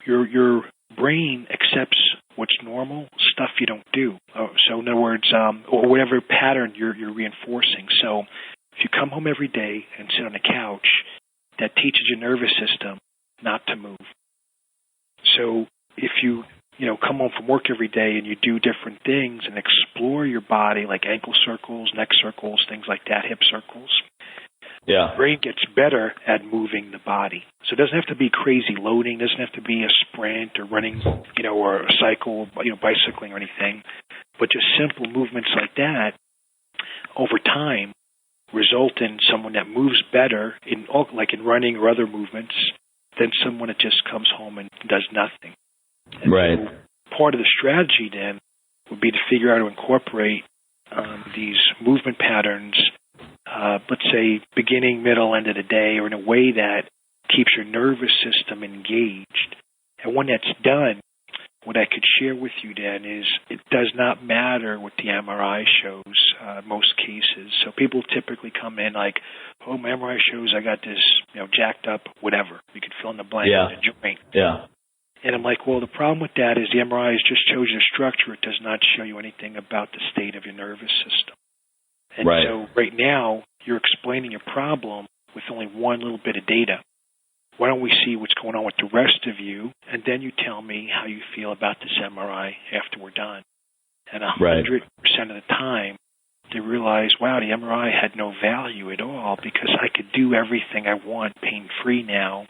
your brain accepts what's normal, stuff you don't do. So in other words, or whatever pattern you're reinforcing. So if you come home every day and sit on the couch, that teaches your nervous system not to move. So if you come home from work every day and you do different things and explore your body, like ankle circles, neck circles, things like that, hip circles, Yeah. The brain gets better at moving the body. So it doesn't have to be crazy loading. It doesn't have to be a sprint or running, or a cycle, bicycling or anything. But just simple movements like that over time result in someone that moves better in running or other movements than someone that just comes home and does nothing. And right. So part of the strategy then would be to figure out how to incorporate these movement patterns, let's say beginning, middle, end of the day, or in a way that keeps your nervous system engaged. And when that's done, what I could share with you then is it does not matter what the MRI shows in most cases. So people typically come in like, oh, my MRI shows I got this, jacked up, whatever. You could fill in the blank with a joint. Yeah. And I'm like, well, the problem with that is the MRI just shows you the structure. It does not show you anything about the state of your nervous system. And so right now, you're explaining your problem with only one little bit of data. Why don't we see what's going on with the rest of you, and then you tell me how you feel about this MRI after we're done. And 100% of the time, they realize, wow, the MRI had no value at all because I could do everything I want pain-free now,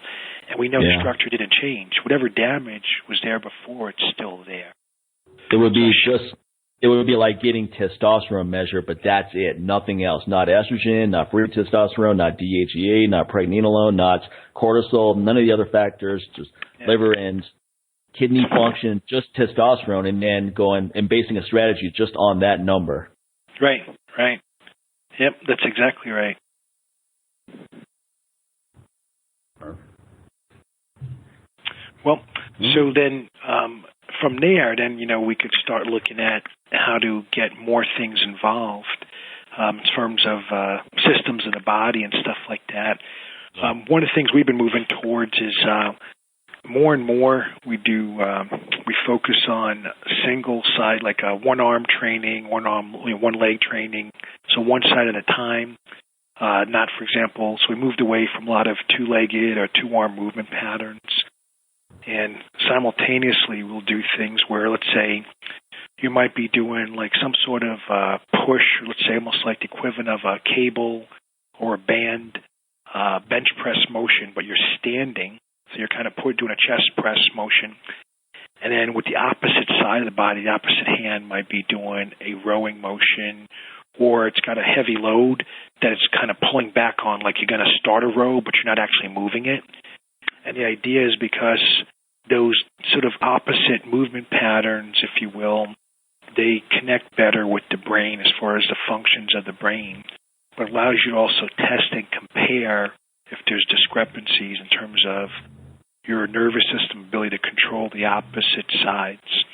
and we know the structure didn't change. Whatever damage was there before, it's still there. It would be like getting testosterone measured, but that's it. Nothing else. Not estrogen, not free testosterone, not DHEA, not pregnenolone, not cortisol, none of the other factors, just liver and kidney function, just testosterone, and then going and basing a strategy just on that number. Right. Yep, that's exactly right. Well, so then from there, then, we could start looking at how to get more things involved in terms of systems in the body and stuff like that. One of the things we've been moving towards is more and more we focus on single side, like one arm training, one leg training, so one side at a time. Not, for example, so we moved away from a lot of two-legged or two-arm movement patterns. And simultaneously, we'll do things where, let's say, you might be doing like some sort of push, let's say almost like the equivalent of a cable or a band bench press motion, but you're standing. So you're kind of doing a chest press motion. And then with the opposite side of the body, the opposite hand might be doing a rowing motion, or it's got a heavy load that it's kind of pulling back on, like you're going to start a row, but you're not actually moving it. And the idea is because those sort of opposite movement patterns, if you will, they connect better with the brain as far as the functions of the brain, but allows you to also test and compare if there's discrepancies in terms of your nervous system ability to control the opposite sides.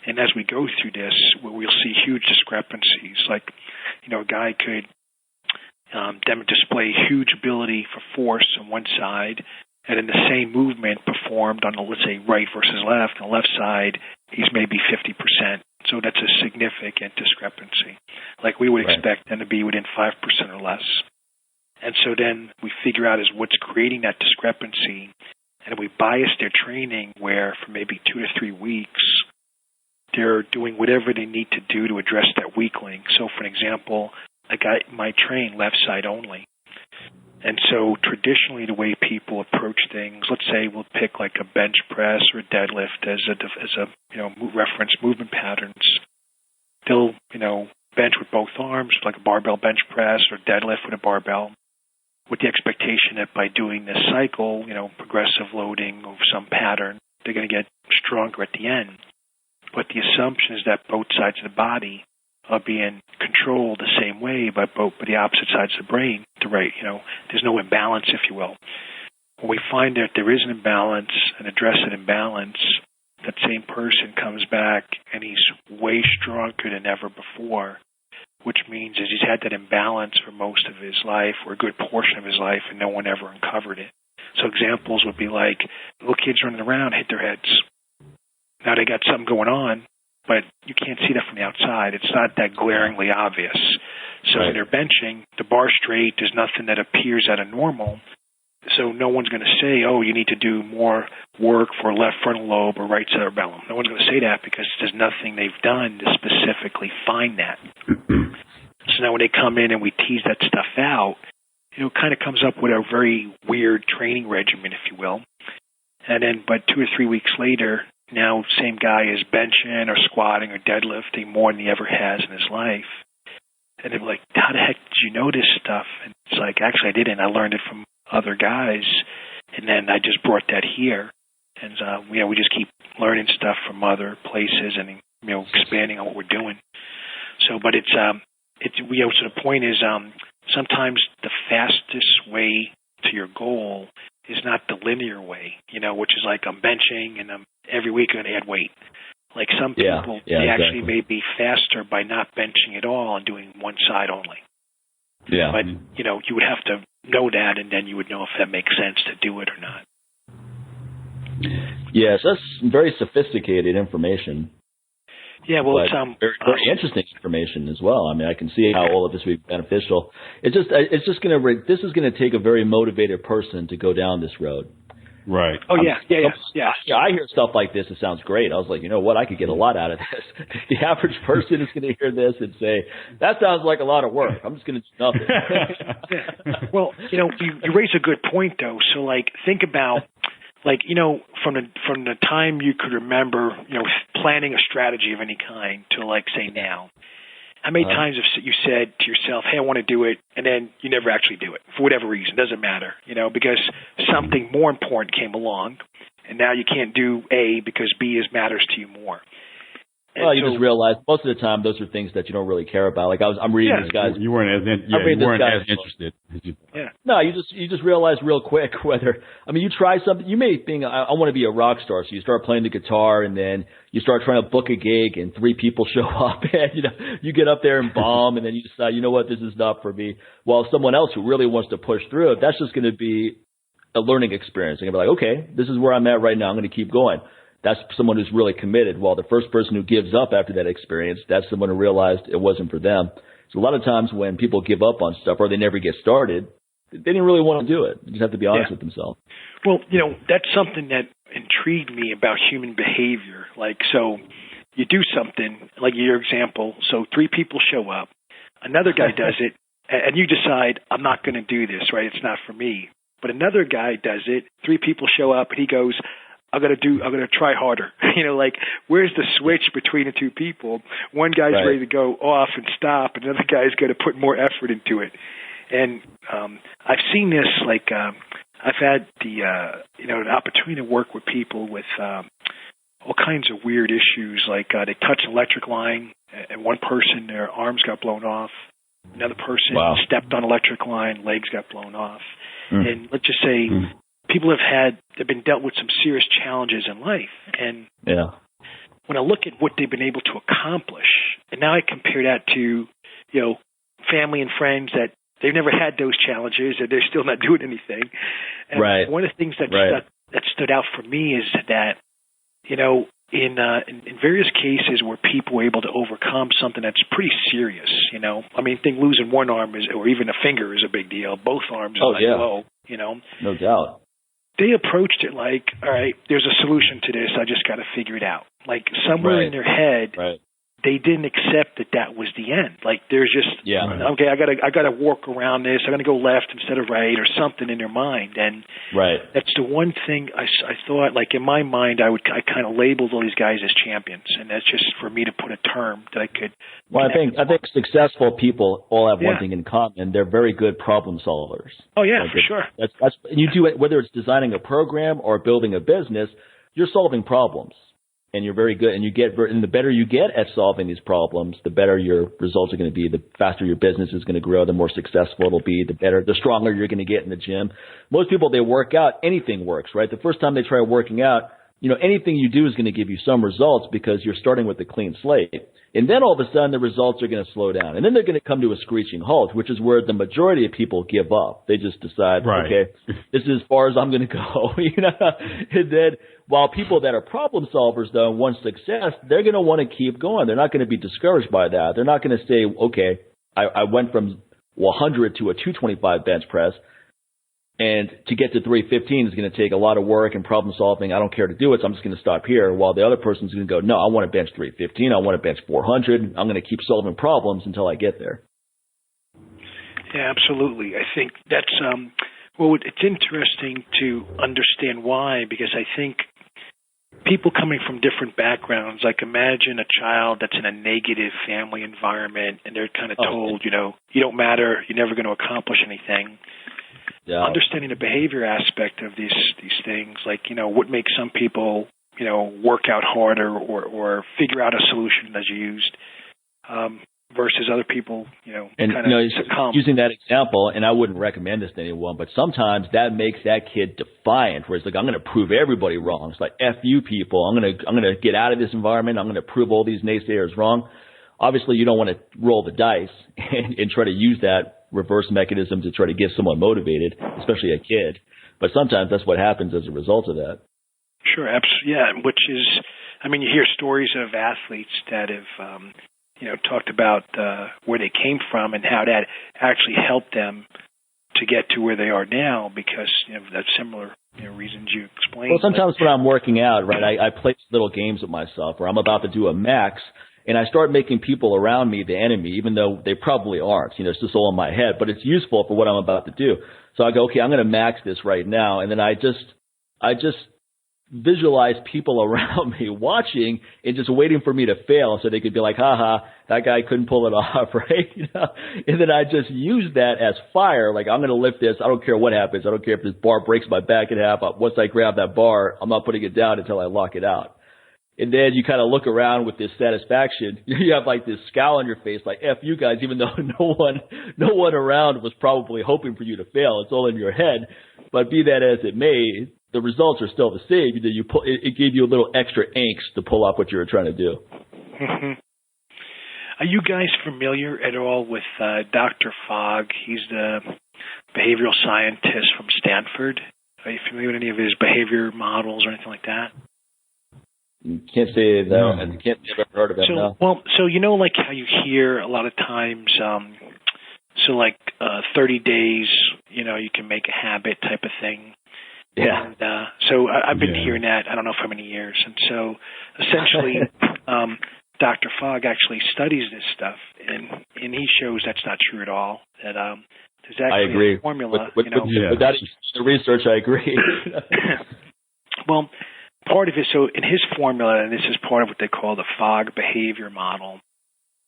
And as we go through this, we'll see huge discrepancies. Like, a guy could display huge ability for force on one side, and in the same movement performed on, let's say, right versus left, on the left side, he's maybe 50%. So that's a significant discrepancy. Like we would expect them to be within 5% or less. And so then we figure out is what's creating that discrepancy, and we bias their training where for maybe 2 to 3 weeks, they're doing whatever they need to do to address that weak link. So for an example, a guy might train left side only. And so traditionally the way people approach things, let's say we'll pick like a bench press or a deadlift as a reference movement patterns. They'll, bench with both arms, like a barbell bench press, or deadlift with a barbell, with the expectation that by doing this cycle, progressive loading of some pattern, they're going to get stronger at the end. But the assumption is that both sides of the body are being controlled the same way by the opposite sides of the brain. There's no imbalance, if you will. When we find that there is an imbalance and address an imbalance, that same person comes back and he's way stronger than ever before, which means is he's had that imbalance for most of his life or a good portion of his life and no one ever uncovered it. So examples would be like little kids running around hit their heads. Now they got something going on, but you can't see that from the outside. It's not that glaringly obvious. So when they're benching, the bar straight, there's nothing that appears out of normal. So no one's going to say, oh, you need to do more work for left frontal lobe or right cerebellum. No one's going to say that because there's nothing they've done to specifically find that. So now when they come in and we tease that stuff out, kind of comes up with a very weird training regimen, if you will. And then, but 2 or 3 weeks later, now same guy is benching or squatting or deadlifting more than he ever has in his life. And they're like, how the heck did you know this stuff? And it's like, actually, I didn't. I learned it from other guys, and then I just brought that here. And, we just keep learning stuff from other places and, expanding on what we're doing. So, but it's so the point is, sometimes the fastest way to your goal is not the linear way, which is like I'm benching and I'm every week going to add weight. Like some people, they actually may be faster by not benching at all and doing one side only. Yeah. But, you would have to know that, and then you would know if that makes sense to do it or not. Yes, that's very sophisticated information. Yeah, well, it's very interesting information as well. I mean, I can see how all of this would be beneficial. This is going to take a very motivated person to go down this road. Right. Oh, yeah. I hear stuff like this. It sounds great. I was like, you know what? I could get a lot out of this. The average person is going to hear this and say, that sounds like a lot of work. I'm just going to do nothing. Yeah. Well, you raise a good point, though. So, think about, from the time you could remember, planning a strategy of any kind to, say, now. How many times have you said to yourself, hey, I want to do it, and then you never actually do it for whatever reason? Doesn't matter, because something more important came along, and now you can't do A because B matters to you more. And you just realize most of the time those are things that you don't really care about. Like I'm reading this guy's. You weren't as interested. Yeah. No, you just realize real quick whether you try something. You may think I want to be a rock star, so you start playing the guitar, and then you start trying to book a gig, and 3 people show up, and you get up there and bomb, and then you decide, you know what, this is not for me. While someone else who really wants to push through it, that's just going to be a learning experience. They're going to be like, okay, this is where I'm at right now. I'm going to keep going. That's someone who's really committed. While the first person who gives up after that experience, that's someone who realized it wasn't for them. So a lot of times when people give up on stuff or they never get started, they didn't really want to do it. You just have to be honest with themselves. Well, that's something that intrigued me about human behavior. So you do something, like your example, so 3 people show up, another guy does it, and you decide, I'm not going to do this, right? It's not for me. But another guy does it, 3 people show up, and he goes, I'm going to try harder. Where's the switch between the 2 people? One guy's ready to go off and stop, and another guy's going to put more effort into it. And I've seen this, I've had the opportunity to work with people with all kinds of weird issues, they touch an electric line, and one person, their arms got blown off. Another person stepped on electric line, legs got blown off. And let's just say people have been dealt with some serious challenges in life. And when I look at what they've been able to accomplish, and now I compare that to, family and friends that they've never had those challenges and they're still not doing anything. And one of the things that stood out for me is that, in various cases where people were able to overcome something that's pretty serious, losing one arm or even a finger is a big deal. Both arms are low, No doubt. They approached it like, all right, there's a solution to this. I just got to figure it out. Somewhere in their head, they didn't accept that was the end. There's just, okay, I got to work around this. I'm going to go left instead of right or something in their mind. And that's the one thing I thought, in my mind, I kind of labeled all these guys as champions. And that's just for me to put a term that I could. Well, I think successful people all have one thing in common. They're very good problem solvers. Oh, yeah, for sure. That's you do it, whether it's designing a program or building a business, you're solving problems. And you're very good, and the better you get at solving these problems, the better your results are going to be. The faster your business is going to grow, the more successful it'll be. The stronger you're going to get in the gym. Most people, they work out, anything works, right? The first time they try working out, anything you do is going to give you some results because you're starting with a clean slate. And then all of a sudden, the results are going to slow down, and then they're going to come to a screeching halt, which is where the majority of people give up. They just decide, okay, this is as far as I'm going to go, And then, while people that are problem solvers, though, want success, they're going to want to keep going. They're not going to be discouraged by that. They're not going to say, okay, I went from 100 to a 225 bench press, and to get to 315 is going to take a lot of work and problem solving. I don't care to do it, so I'm just going to stop here. While the other person's going to go, no, I want to bench 315. I want to bench 400. I'm going to keep solving problems until I get there. Yeah, absolutely. I think that's, well, it's interesting to understand why, because I think people coming from different backgrounds, like imagine a child that's in a negative family environment and they're kind of told, you know, you don't matter, you're never going to accomplish anything. Yeah. Understanding the behavior aspect of these things, like, you know, what makes some people, you know, work out harder or figure out a solution as you used, versus other people, you know, and, kind of succumb. Using that example, and I wouldn't recommend this to anyone, but sometimes that makes that kid defiant, where it's like, I'm going to prove everybody wrong. It's like, F you people. I'm going to get out of this environment. I'm going to prove all these naysayers wrong. Obviously, you don't want to roll the dice and try to use that reverse mechanism to try to get someone motivated, especially a kid. But sometimes that's what happens as a result of that. Sure, absolutely. Yeah, which is, I mean, you hear stories of athletes that have, you know, talked about where they came from and how that actually helped them to get to where they are now, because, you know, that's similar, you know, reasons you explained. Well, sometimes when I'm working out, right, I play little games with myself, or I'm about to do a max, and I start making people around me the enemy, even though they probably aren't. You know, it's just all in my head, but it's useful for what I'm about to do. So I go, okay, I'm going to max this right now, and then I just visualize people around me watching and just waiting for me to fail so they could be like, haha, that guy couldn't pull it off, right? You know? And then I just use that as fire. Like, I'm going to lift this. I don't care what happens. I don't care if this bar breaks my back in half. Once I grab that bar, I'm not putting it down until I lock it out. And then you kind of look around with this satisfaction. You have like this scowl on your face, like, F you guys, even though no one around was probably hoping for you to fail. It's all in your head. But be that as it may, the results are still the same. It gave you a little extra angst to pull off what you were trying to do. Mm-hmm. Are you guys familiar at all with Dr. Fogg? He's the behavioral scientist from Stanford. Are you familiar with any of his behavior models or anything like that? Can't say that. No. I can't say I've ever heard of it. No. Well, so you know, like how you hear a lot of times, 30 days, you know, you can make a habit type of thing. Yeah. And, so I've been hearing that, I don't know for how many years. And so essentially, Dr. Fogg actually studies this stuff, and he shows that's not true at all. That there's actually a formula. With that the research, I agree. Well, part of it, so in his formula, and this is part of what they call the Fogg behavior model,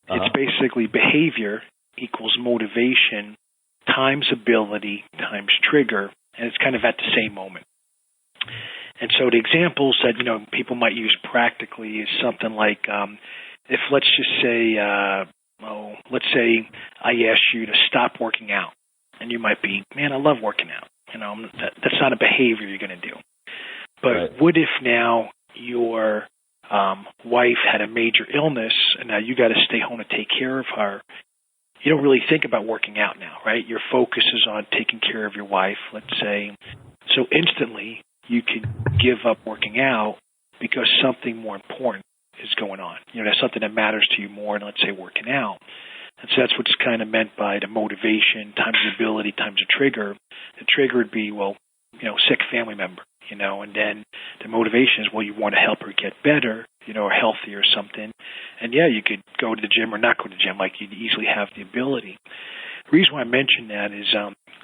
it's basically behavior equals motivation times ability times trigger, and it's kind of at the same moment. And so the examples that, you know, people might use practically is something like, if let's just say, let's say I ask you to stop working out, and you might be, man, I love working out. You know, that's not a behavior you're going to do. But what if now your wife had a major illness, and now you got to stay home to take care of her? You don't really think about working out now, right? Your focus is on taking care of your wife, let's say. So instantly, you could give up working out because something more important is going on. You know, there's something that matters to you more than, let's say, working out. And so that's what's kind of meant by the motivation times the ability times the trigger. The trigger would be, well, you know, sick family member, you know, and then the motivation is, well, you want to help her get better, you know, or healthy or something. And yeah, you could go to the gym or not go to the gym, like you'd easily have the ability. The reason why I mention that is,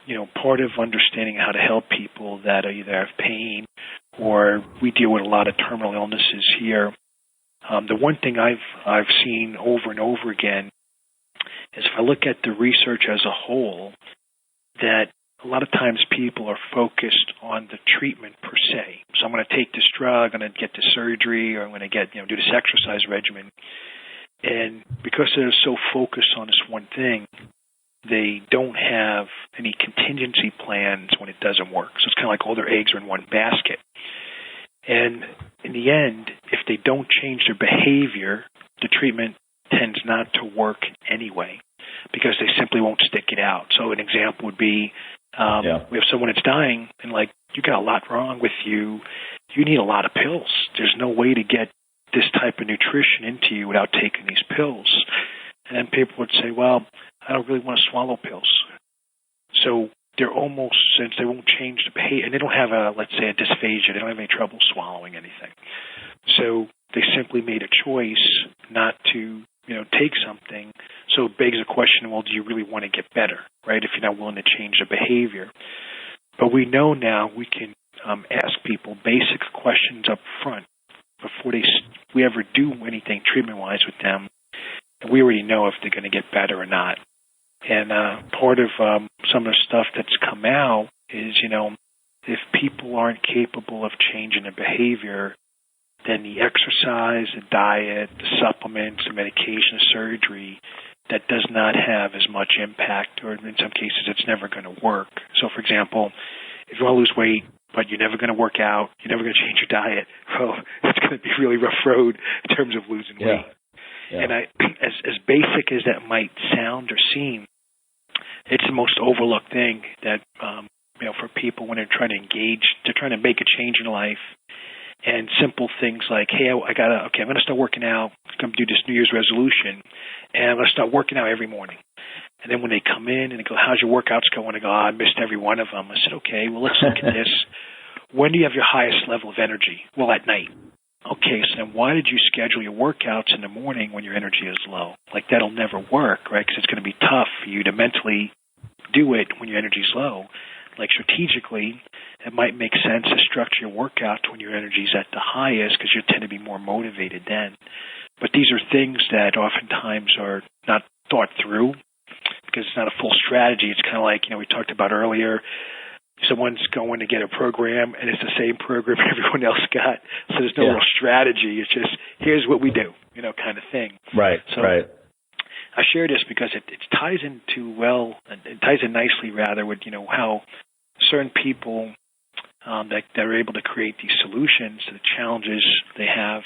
you know, part of understanding how to help people that either have pain or we deal with a lot of terminal illnesses here. The one thing I've seen over and over again is if I look at the research as a whole, that a lot of times people are focused on the treatment per se. So I'm going to take this drug, I'm going to get this surgery, or I'm going to get, you know, do this exercise regimen. And because they're so focused on this one thing, they don't have any contingency plans when it doesn't work. So it's kind of like all their eggs are in one basket. And in the end, if they don't change their behavior, the treatment tends not to work anyway because they simply won't stick it out. So an example would be, we have someone that's dying and like, you got a lot wrong with you. You need a lot of pills. There's no way to get this type of nutrition into you without taking these pills. And then people would say, well, I don't really want to swallow pills. So they're almost, since they won't change the behavior, and they don't have let's say a dysphagia, they don't have any trouble swallowing anything. So they simply made a choice not to, you know, take something So it begs the question, well, do you really want to get better, right, if you're not willing to change the behavior? But we know now we can ask people basic questions up front before we ever do anything treatment-wise with them. And we already know if they're going to get better or not. And part of some of the stuff that's come out is, if people aren't capable of changing their behavior, then the exercise, the diet, the supplements, the medication, the surgery, that does not have as much impact, or in some cases it's never going to work. So, for example, if you want to lose weight, but you're never going to work out, you're never going to change your diet, well, it's going to be a really rough road in terms of losing weight. Yeah. And as basic as that might sound or seem, it's the most overlooked thing that, for people when they're trying to engage, they're trying to make a change in life. And simple things like, hey, I'm going to start working out. I'm going to do this New Year's resolution, and I'm going to start working out every morning. And then when they come in and they go, how's your workouts going? I go, I missed every one of them. I said, okay, well, let's look at this. When do you have your highest level of energy? Well, at night. Okay, so then why did you schedule your workouts in the morning when your energy is low? Like, that'll never work, right? Because it's going to be tough for you to mentally do it when your energy is low. Like, strategically, it might make sense to structure your workout when your energy is at the highest because you tend to be more motivated then. But these are things that oftentimes are not thought through because it's not a full strategy. It's kind of like, we talked about earlier, someone's going to get a program and it's the same program everyone else got. So there's no real strategy. It's just, here's what we do, kind of thing. Right, right. I share this because it ties in nicely rather with, how certain people that are able to create these solutions to the challenges they have,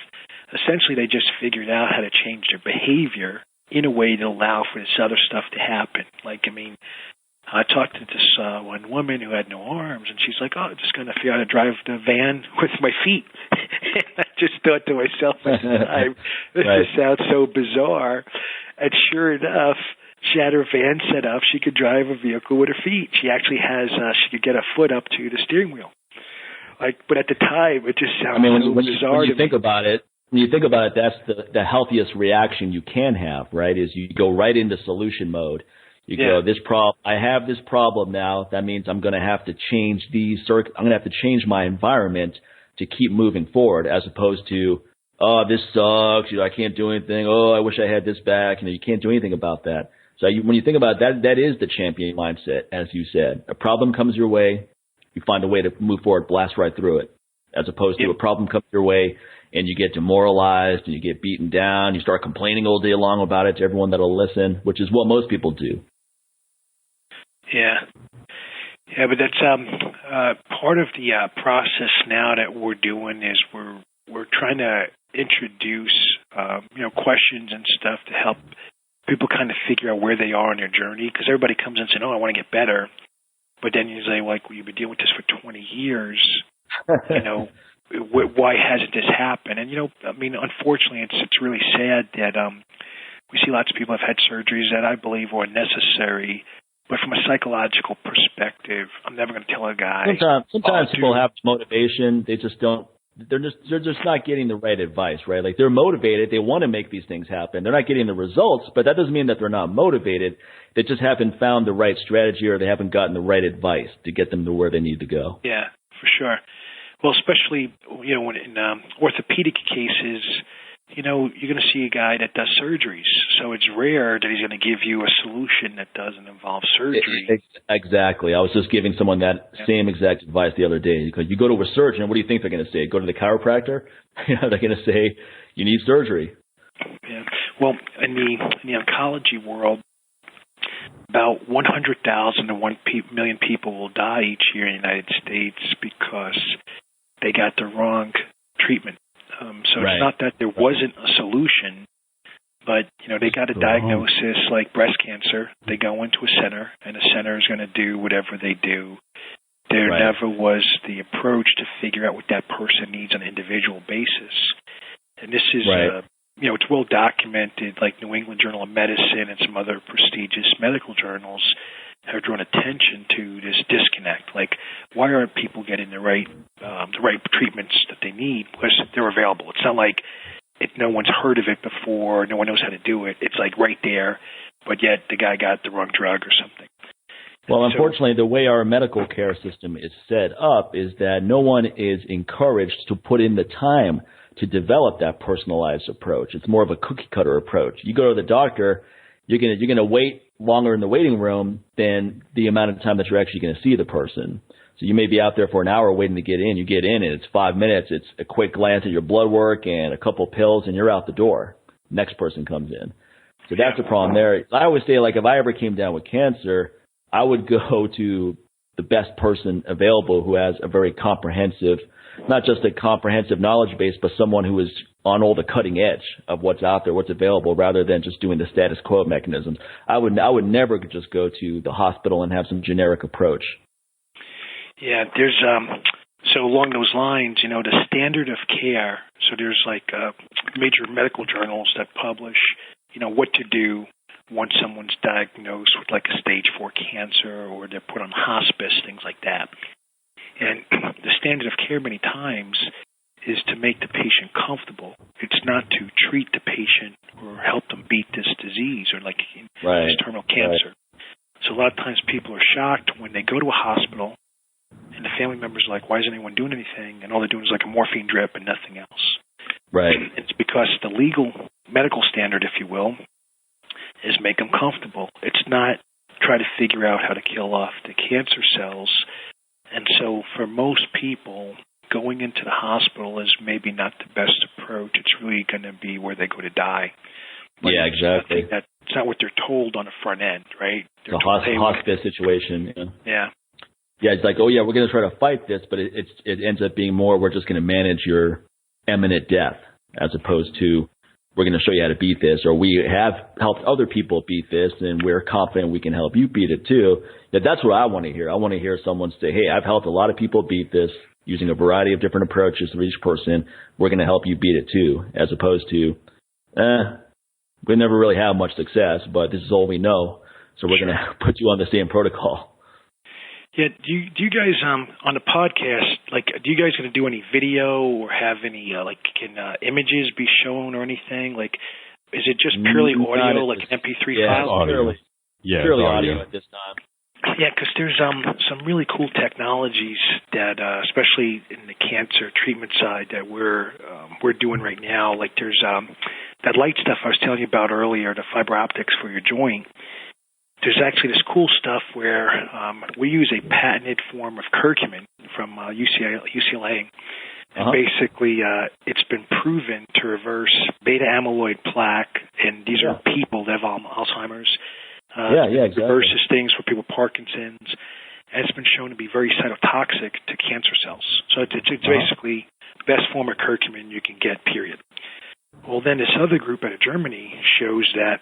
essentially they just figured out how to change their behavior in a way to allow for this other stuff to happen. I talked to this one woman who had no arms, and she's like, I'm just going to figure out how to drive the van with my feet. And I just thought to myself at the time, this just sounds so bizarre. And sure enough, she had her van set up. She could drive a vehicle with her feet. She actually has, she could get a foot up to the steering wheel. But at the time, it just sounds so bizarre. When you think about it, that's the healthiest reaction you can have, right? Is you go right into solution mode. You go, I have this problem now. That means I'm going to have to change I'm going to have to change my environment to keep moving forward, as opposed to, oh, this sucks. I can't do anything. Oh, I wish I had this back. You can't do anything about that. So when you think about that, that is the champion mindset, as you said. A problem comes your way, you find a way to move forward, blast right through it, as opposed to a problem comes your way and you get demoralized and you get beaten down. You start complaining all day long about it to everyone that'll listen, which is what most people do. Yeah, but that's part of the process now that we're doing is we're trying to introduce questions and stuff to help people kind of figure out where they are on their journey, because everybody comes in and says, I want to get better, but then you say, you've been dealing with this for 20 years, why hasn't this happened? And unfortunately, it's really sad that we see lots of people have had surgeries that I believe were necessary. But from a psychological perspective, I'm never going to tell a guy. Sometimes people have motivation. They just don't. They're just not getting the right advice, right? Like, they're motivated. They want to make these things happen. They're not getting the results, but that doesn't mean that they're not motivated. They just haven't found the right strategy, or they haven't gotten the right advice to get them to where they need to go. Yeah, for sure. Well, especially when in orthopedic cases, you're going to see a guy that does surgeries. So it's rare that he's going to give you a solution that doesn't involve surgery. Exactly. I was just giving someone that same exact advice the other day. Because you go to a surgeon, what do you think they're going to say? Go to the chiropractor? They're going to say, you need surgery. Yeah. Well, in the oncology world, about 100,000 to 1 million people will die each year in the United States because they got the wrong treatment. So it's not that there wasn't a solution, but, they got a diagnosis like breast cancer. They go into a center, and the center is going to do whatever they do. There never was the approach to figure out what that person needs on an individual basis. And this is, it's well documented, like New England Journal of Medicine and some other prestigious medical journals have drawn attention to this disconnect. Like, why aren't people getting the right treatments that they need? Because they're available. It's not like no one's heard of it before, no one knows how to do it. It's like right there, but yet the guy got the wrong drug or something. Well, unfortunately, the way our medical care system is set up is that no one is encouraged to put in the time to develop that personalized approach. It's more of a cookie cutter approach. You go to the doctor, you're gonna wait longer in the waiting room than the amount of time that you're actually going to see the person. So you may be out there for an hour waiting to get in. You get in and it's 5 minutes. It's a quick glance at your blood work and a couple pills and you're out the door. Next person comes in. So that's the problem there. I always say, like, if I ever came down with cancer, I would go to the best person available who has a very comprehensive, not just a comprehensive knowledge base, but someone who is on all the cutting edge of what's out there, what's available, rather than just doing the status quo mechanisms. I would never just go to the hospital and have some generic approach. Yeah, there's so along those lines, the standard of care. So there's like major medical journals that publish, what to do once someone's diagnosed with like a stage 4 cancer or they're put on hospice, things like that. And the standard of care many times is to make the patient comfortable. It's not to treat the patient or help them beat this disease or like this terminal cancer. Right. So a lot of times people are shocked when they go to a hospital and the family member's like, why isn't anyone doing anything? And all they're doing is like a morphine drip and nothing else. Right. It's because the legal medical standard, if you will, is make them comfortable. It's not try to figure out how to kill off the cancer cells. And so for most people, going into the hospital is maybe not the best approach. It's really going to be where they go to die. But yeah, exactly. It's not what they're told on the front end, right? It's a hospice situation. Yeah. Yeah, it's like, oh, yeah, we're going to try to fight this, but it ends up being more we're just going to manage your imminent death as opposed to we're going to show you how to beat this, or we have helped other people beat this, and we're confident we can help you beat it too. That's what I want to hear. I want to hear someone say, hey, I've helped a lot of people beat this using a variety of different approaches for each person. We're going to help you beat it too, as opposed to, we never really have much success, but this is all we know, so we're going to put you on the same protocol. Yeah, do you guys on the podcast, like, do you guys going to do any video or have any can images be shown or anything? Like, is it just purely audio, like an MP3 file? Purely audio at this time. Yeah, because there's some really cool technologies that, especially in the cancer treatment side, that we're doing right now. Like there's that light stuff I was telling you about earlier, the fiber optics for your joint. There's actually this cool stuff where we use a patented form of curcumin from UCLA. And basically, it's been proven to reverse beta amyloid plaque, and these are people that have Alzheimer's. Exactly. Reverses things for people with Parkinson's, and it's been shown to be very cytotoxic to cancer cells. So it's basically the best form of curcumin you can get, period. Well, then this other group out of Germany shows that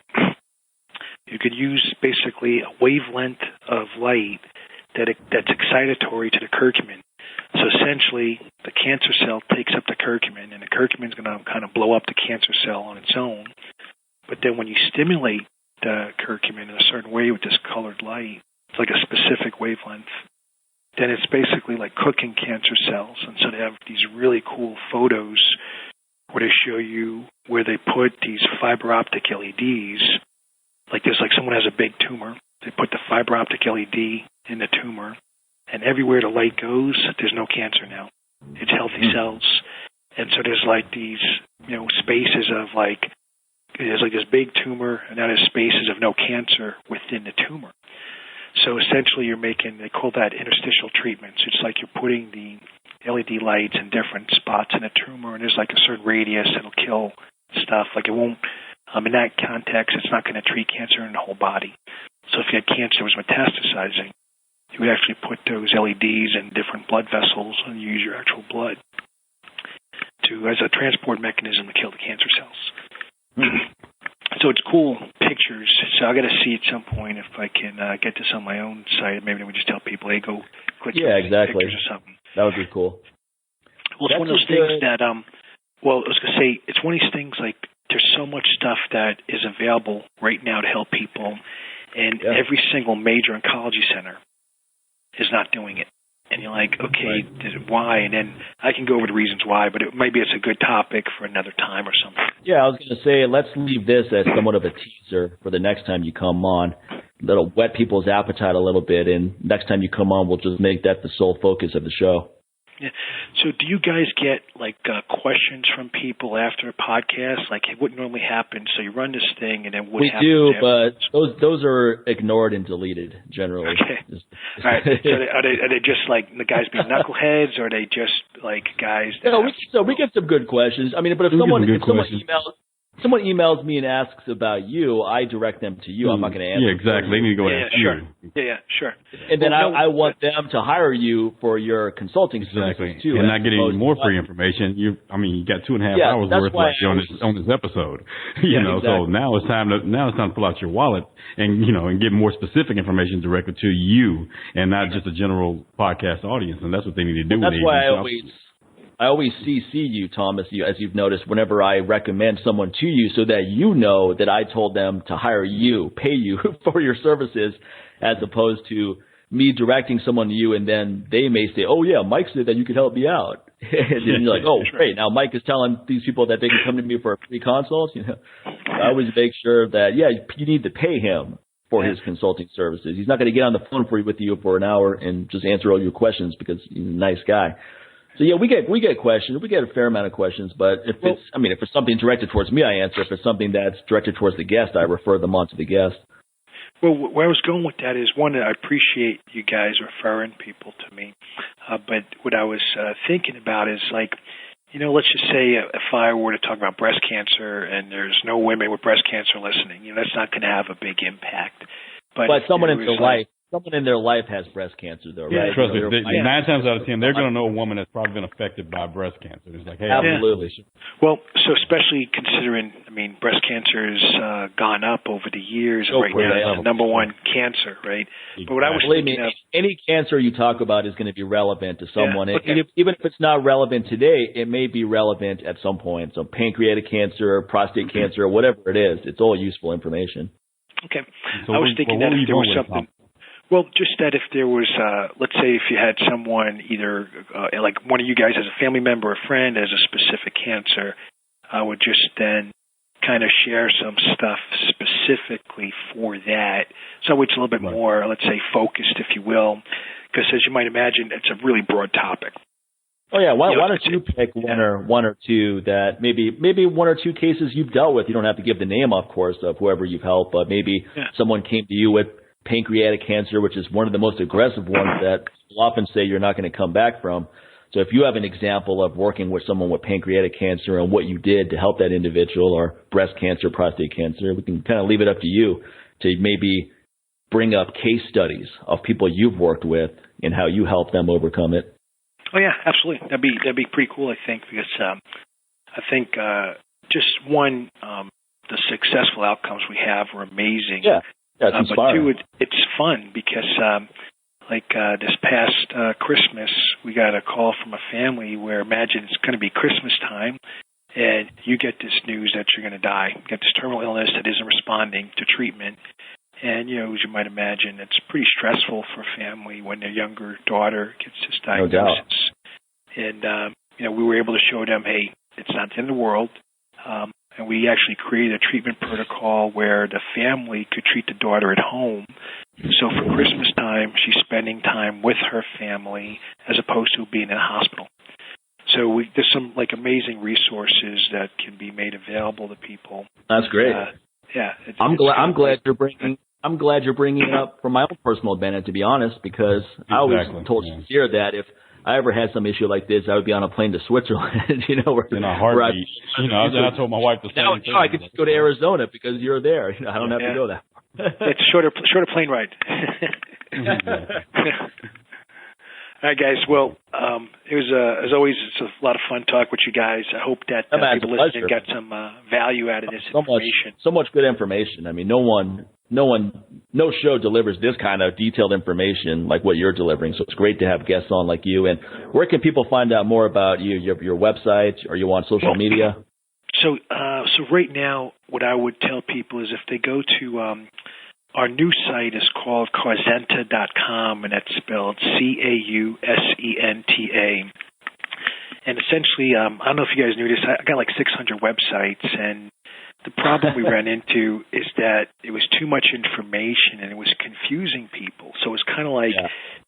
you could use basically a wavelength of light that's excitatory to the curcumin. So essentially, the cancer cell takes up the curcumin, and the curcumin is going to kind of blow up the cancer cell on its own. But then when you stimulate the curcumin in a certain way with this colored light, it's like a specific wavelength, then it's basically like cooking cancer cells. And so they have these really cool photos where they show you where they put these fiber optic LEDs. Like there's like someone has a big tumor. They put the fiber optic LED in the tumor, and everywhere the light goes, there's no cancer now. It's healthy cells. And so there's like these, spaces of like, there's like this big tumor, and now there's spaces of no cancer within the tumor. So essentially they call that interstitial treatments. It's like you're putting the LED lights in different spots in a tumor, and there's like a certain radius that'll kill stuff. Like it won't, in that context, it's not going to treat cancer in the whole body. So if you had cancer that was metastasizing, you would actually put those LEDs in different blood vessels and use your actual blood as a transport mechanism to kill the cancer cells. So it's cool pictures. So I got to see at some point if I can get this on my own site. Maybe we just tell people, hey, go click exactly. pictures or something. That would be cool. Well, it's one of those things that, I was going to say, it's one of these things like there's so much stuff that is available right now to help people, and every single major oncology center is not doing it. and you're like, okay, why? And then I can go over the reasons why, but maybe it's a good topic for another time or something. Yeah, I was going to say, let's leave this as somewhat of a teaser for the next time you come on. That'll whet people's appetite a little bit, and next time you come on, we'll just make that the sole focus of the show. Yeah. So do you guys get questions from people after a podcast? Like what normally happens? So you run this thing, and then what happens? We do, but those are ignored and deleted generally. Okay. All right. So are they just like the guys being knuckleheads, or are they just like guys? We get some good questions. I mean, but if someone emails me and asks about you, I direct them to you. I'm not going to answer. Yeah, exactly. They need to go ask you. Yeah, sure. And then I want them to hire you for your consulting services too. And not getting any more free information. You got 2.5 hours worth on this episode. Exactly. So now it's time to pull out your wallet and get more specific information directly to you, and not just a general podcast audience. And that's what they need to do. That's why I always CC you, Thomas, as you've noticed, whenever I recommend someone to you, so that you know that I told them to hire you, pay you for your services, as opposed to me directing someone to you, and then they may say, oh, yeah, Mike said that you could help me out. And then you're like, oh, great, now Mike is telling these people that they can come to me for a free consult. I always make sure that, you need to pay him for his consulting services. He's not going to get on the phone with you for an hour and just answer all your questions because he's a nice guy. So we get questions. We get a fair amount of questions, but if it's something directed towards me, I answer. If it's something that's directed towards the guest, I refer them on to the guest. Well, where I was going with that is, one, I appreciate you guys referring people to me, but what I was thinking about is let's just say if I were to talk about breast cancer and there's no women with breast cancer listening, that's not going to have a big impact. But someone in their life has breast cancer, though, right? Trust me, 9 times out of 10, they're going to know a woman that's probably been affected by breast cancer. It's like, hey, absolutely. Well, so especially considering, breast cancer has gone up over the years. Right now, it's the number one cancer, right? Exactly. But what I was thinking of, any cancer you talk about is going to be relevant to someone. Yeah, okay. Even if it's not relevant today, it may be relevant at some point. So pancreatic cancer, prostate cancer, whatever it is, it's all useful information. Okay. So I was thinking that if there was something. Well, just that if there was, let's say if you had someone either, like one of you guys has a family member or friend has a specific cancer, I would just then kind of share some stuff specifically for that. So it's a little bit more, let's say, focused, if you will, because as you might imagine, it's a really broad topic. Oh, yeah. Why don't you pick one or two that maybe one or two cases you've dealt with? You don't have to give the name, of course, of whoever you've helped, but maybe someone came to you with pancreatic cancer, which is one of the most aggressive ones that people often say you're not going to come back from. So if you have an example of working with someone with pancreatic cancer and what you did to help that individual, or breast cancer, prostate cancer, we can kind of leave it up to you to maybe bring up case studies of people you've worked with and how you help them overcome it. Oh, yeah, absolutely. That'd be pretty cool, I think, because I think just one, the successful outcomes we have are amazing. Yeah. That's inspiring. But two, it's fun because, this past Christmas, we got a call from a family where, imagine it's going to be Christmas time, and you get this news that you're going to die. You get this terminal illness that isn't responding to treatment. And, as you might imagine, it's pretty stressful for a family when their younger daughter gets this diagnosis. No doubt. And, we were able to show them, hey, it's not the end of the world. And we actually created a treatment protocol where the family could treat the daughter at home. So for Christmas time, she's spending time with her family as opposed to being in a hospital. So there's some amazing resources that can be made available to people. That's great. I'm glad you're bringing it up for my own personal advantage, to be honest, because I always told Sincere that if I ever had some issue like this, I would be on a plane to Switzerland, where in a heartbeat. I told my wife the same thing. I could just go to Arizona because you're there. I don't have to go that far. It's a shorter plane ride. All right, guys. Well, it was as always, it's a lot of fun talk with you guys. I hope that people listening got some value out of this information. So much good information. I mean, no show delivers this kind of detailed information like what you're delivering. So it's great to have guests on like you. And where can people find out more about you? Your website? Are you on social media? So right now, what I would tell people is if they go to our new site is called Causenta.com, and that's spelled Causenta. And essentially, I don't know if you guys knew this, I got like 600 websites, and the problem we ran into is that it was too much information and it was confusing people. So it was kind of like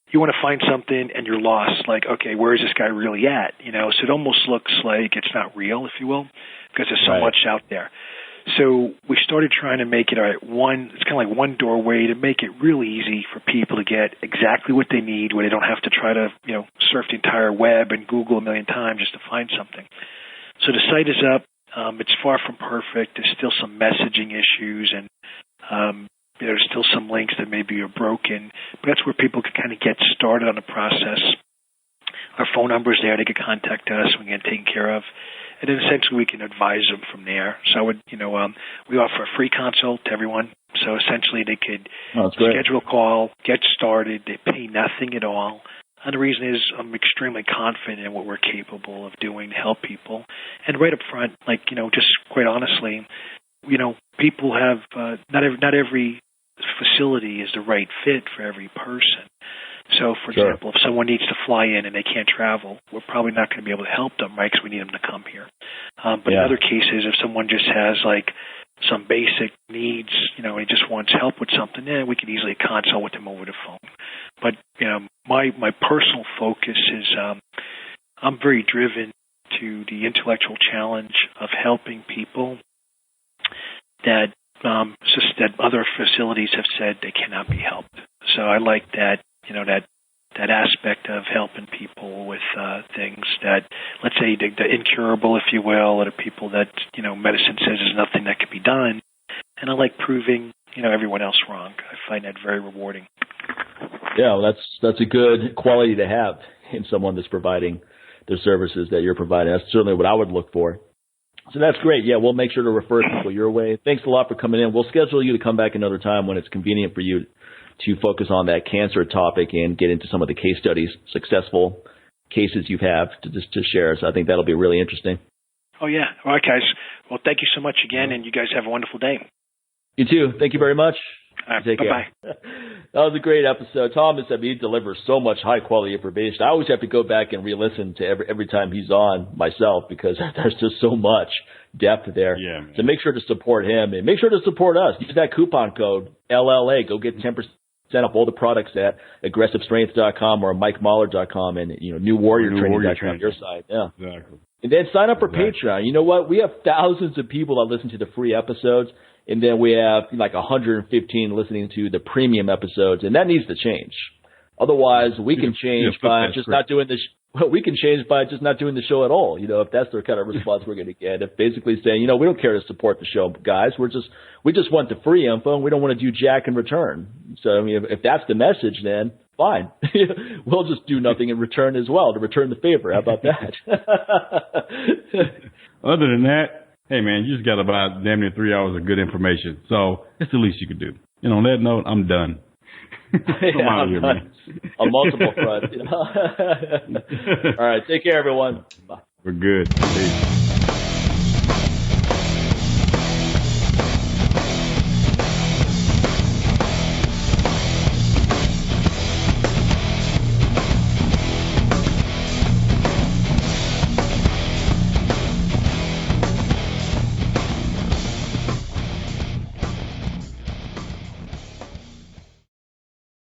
you want to find something and you're lost. Like, okay, where is this guy really at? So it almost looks like it's not real, if you will, because there's so much out there. So we started trying to make it it's kind of like one doorway to make it really easy for people to get exactly what they need, where they don't have to try to, surf the entire web and Google a million times just to find something. So the site is up. It's far from perfect. There's still some messaging issues, and there's still some links that maybe are broken. But that's where people can kind of get started on the process. Our phone number is there. They can contact us. We can get taken care of. And then essentially we can advise them from there. So I would, we offer a free consult to everyone. So essentially they could schedule a call, get started. They pay nothing at all. And the reason is I'm extremely confident in what we're capable of doing to help people. And right up front, just quite honestly, people have, not every facility is the right fit for every person. So, for example, if someone needs to fly in and they can't travel, we're probably not going to be able to help them, right, because we need them to come here. But in other cases, if someone just has, some basic needs, he just wants help with something, we could easily consult with them over the phone. But, my personal focus is I'm very driven to the intellectual challenge of helping people that that other facilities have said they cannot be helped. So I like that, that aspect of helping people with things that, let's say, the incurable, if you will, or the people that, medicine says there's nothing that can be done. And I like proving, everyone else wrong. I find that very rewarding. Yeah, well, that's a good quality to have in someone that's providing the services that you're providing. That's certainly what I would look for. So that's great. Yeah, we'll make sure to refer people your way. Thanks a lot for coming in. We'll schedule you to come back another time when it's convenient for you to focus on that cancer topic and get into some of the case studies, successful cases you have to share. So I think that'll be really interesting. Oh, yeah. All right, guys. Well, thank you so much again, and you guys have a wonderful day. You too. Thank you very much. All right, take bye-bye. Care. That was a great episode. Thomas, he delivers so much high-quality information. I always have to go back and re-listen to every time he's on myself because there's just so much depth there. Yeah, man. So make sure to support him and make sure to support us. Use that coupon code, LLA. Go get 10% off all the products at aggressivestrength.com or MikeMahler.com and, NewWarriorTraining.com on your site. Yeah. Exactly. And then sign up for Patreon. You know what? We have thousands of people that listen to the free episodes. And then we have 115 listening to the premium episodes, and that needs to change. Otherwise, we can change by just not doing the show at all. If that's the kind of response we're going to get, if basically saying, we don't care to support the show, guys. We just want the free info, and we don't want to do jack in return. So if that's the message, then fine. We'll just do nothing in return as well to return the favor. How about that? Other than that. Hey, man, you just got about damn near 3 hours of good information. So it's the least you could do. On that note, I'm done. I'm done. On multiple fronts. All right. Take care, everyone. Bye. We're good. Peace.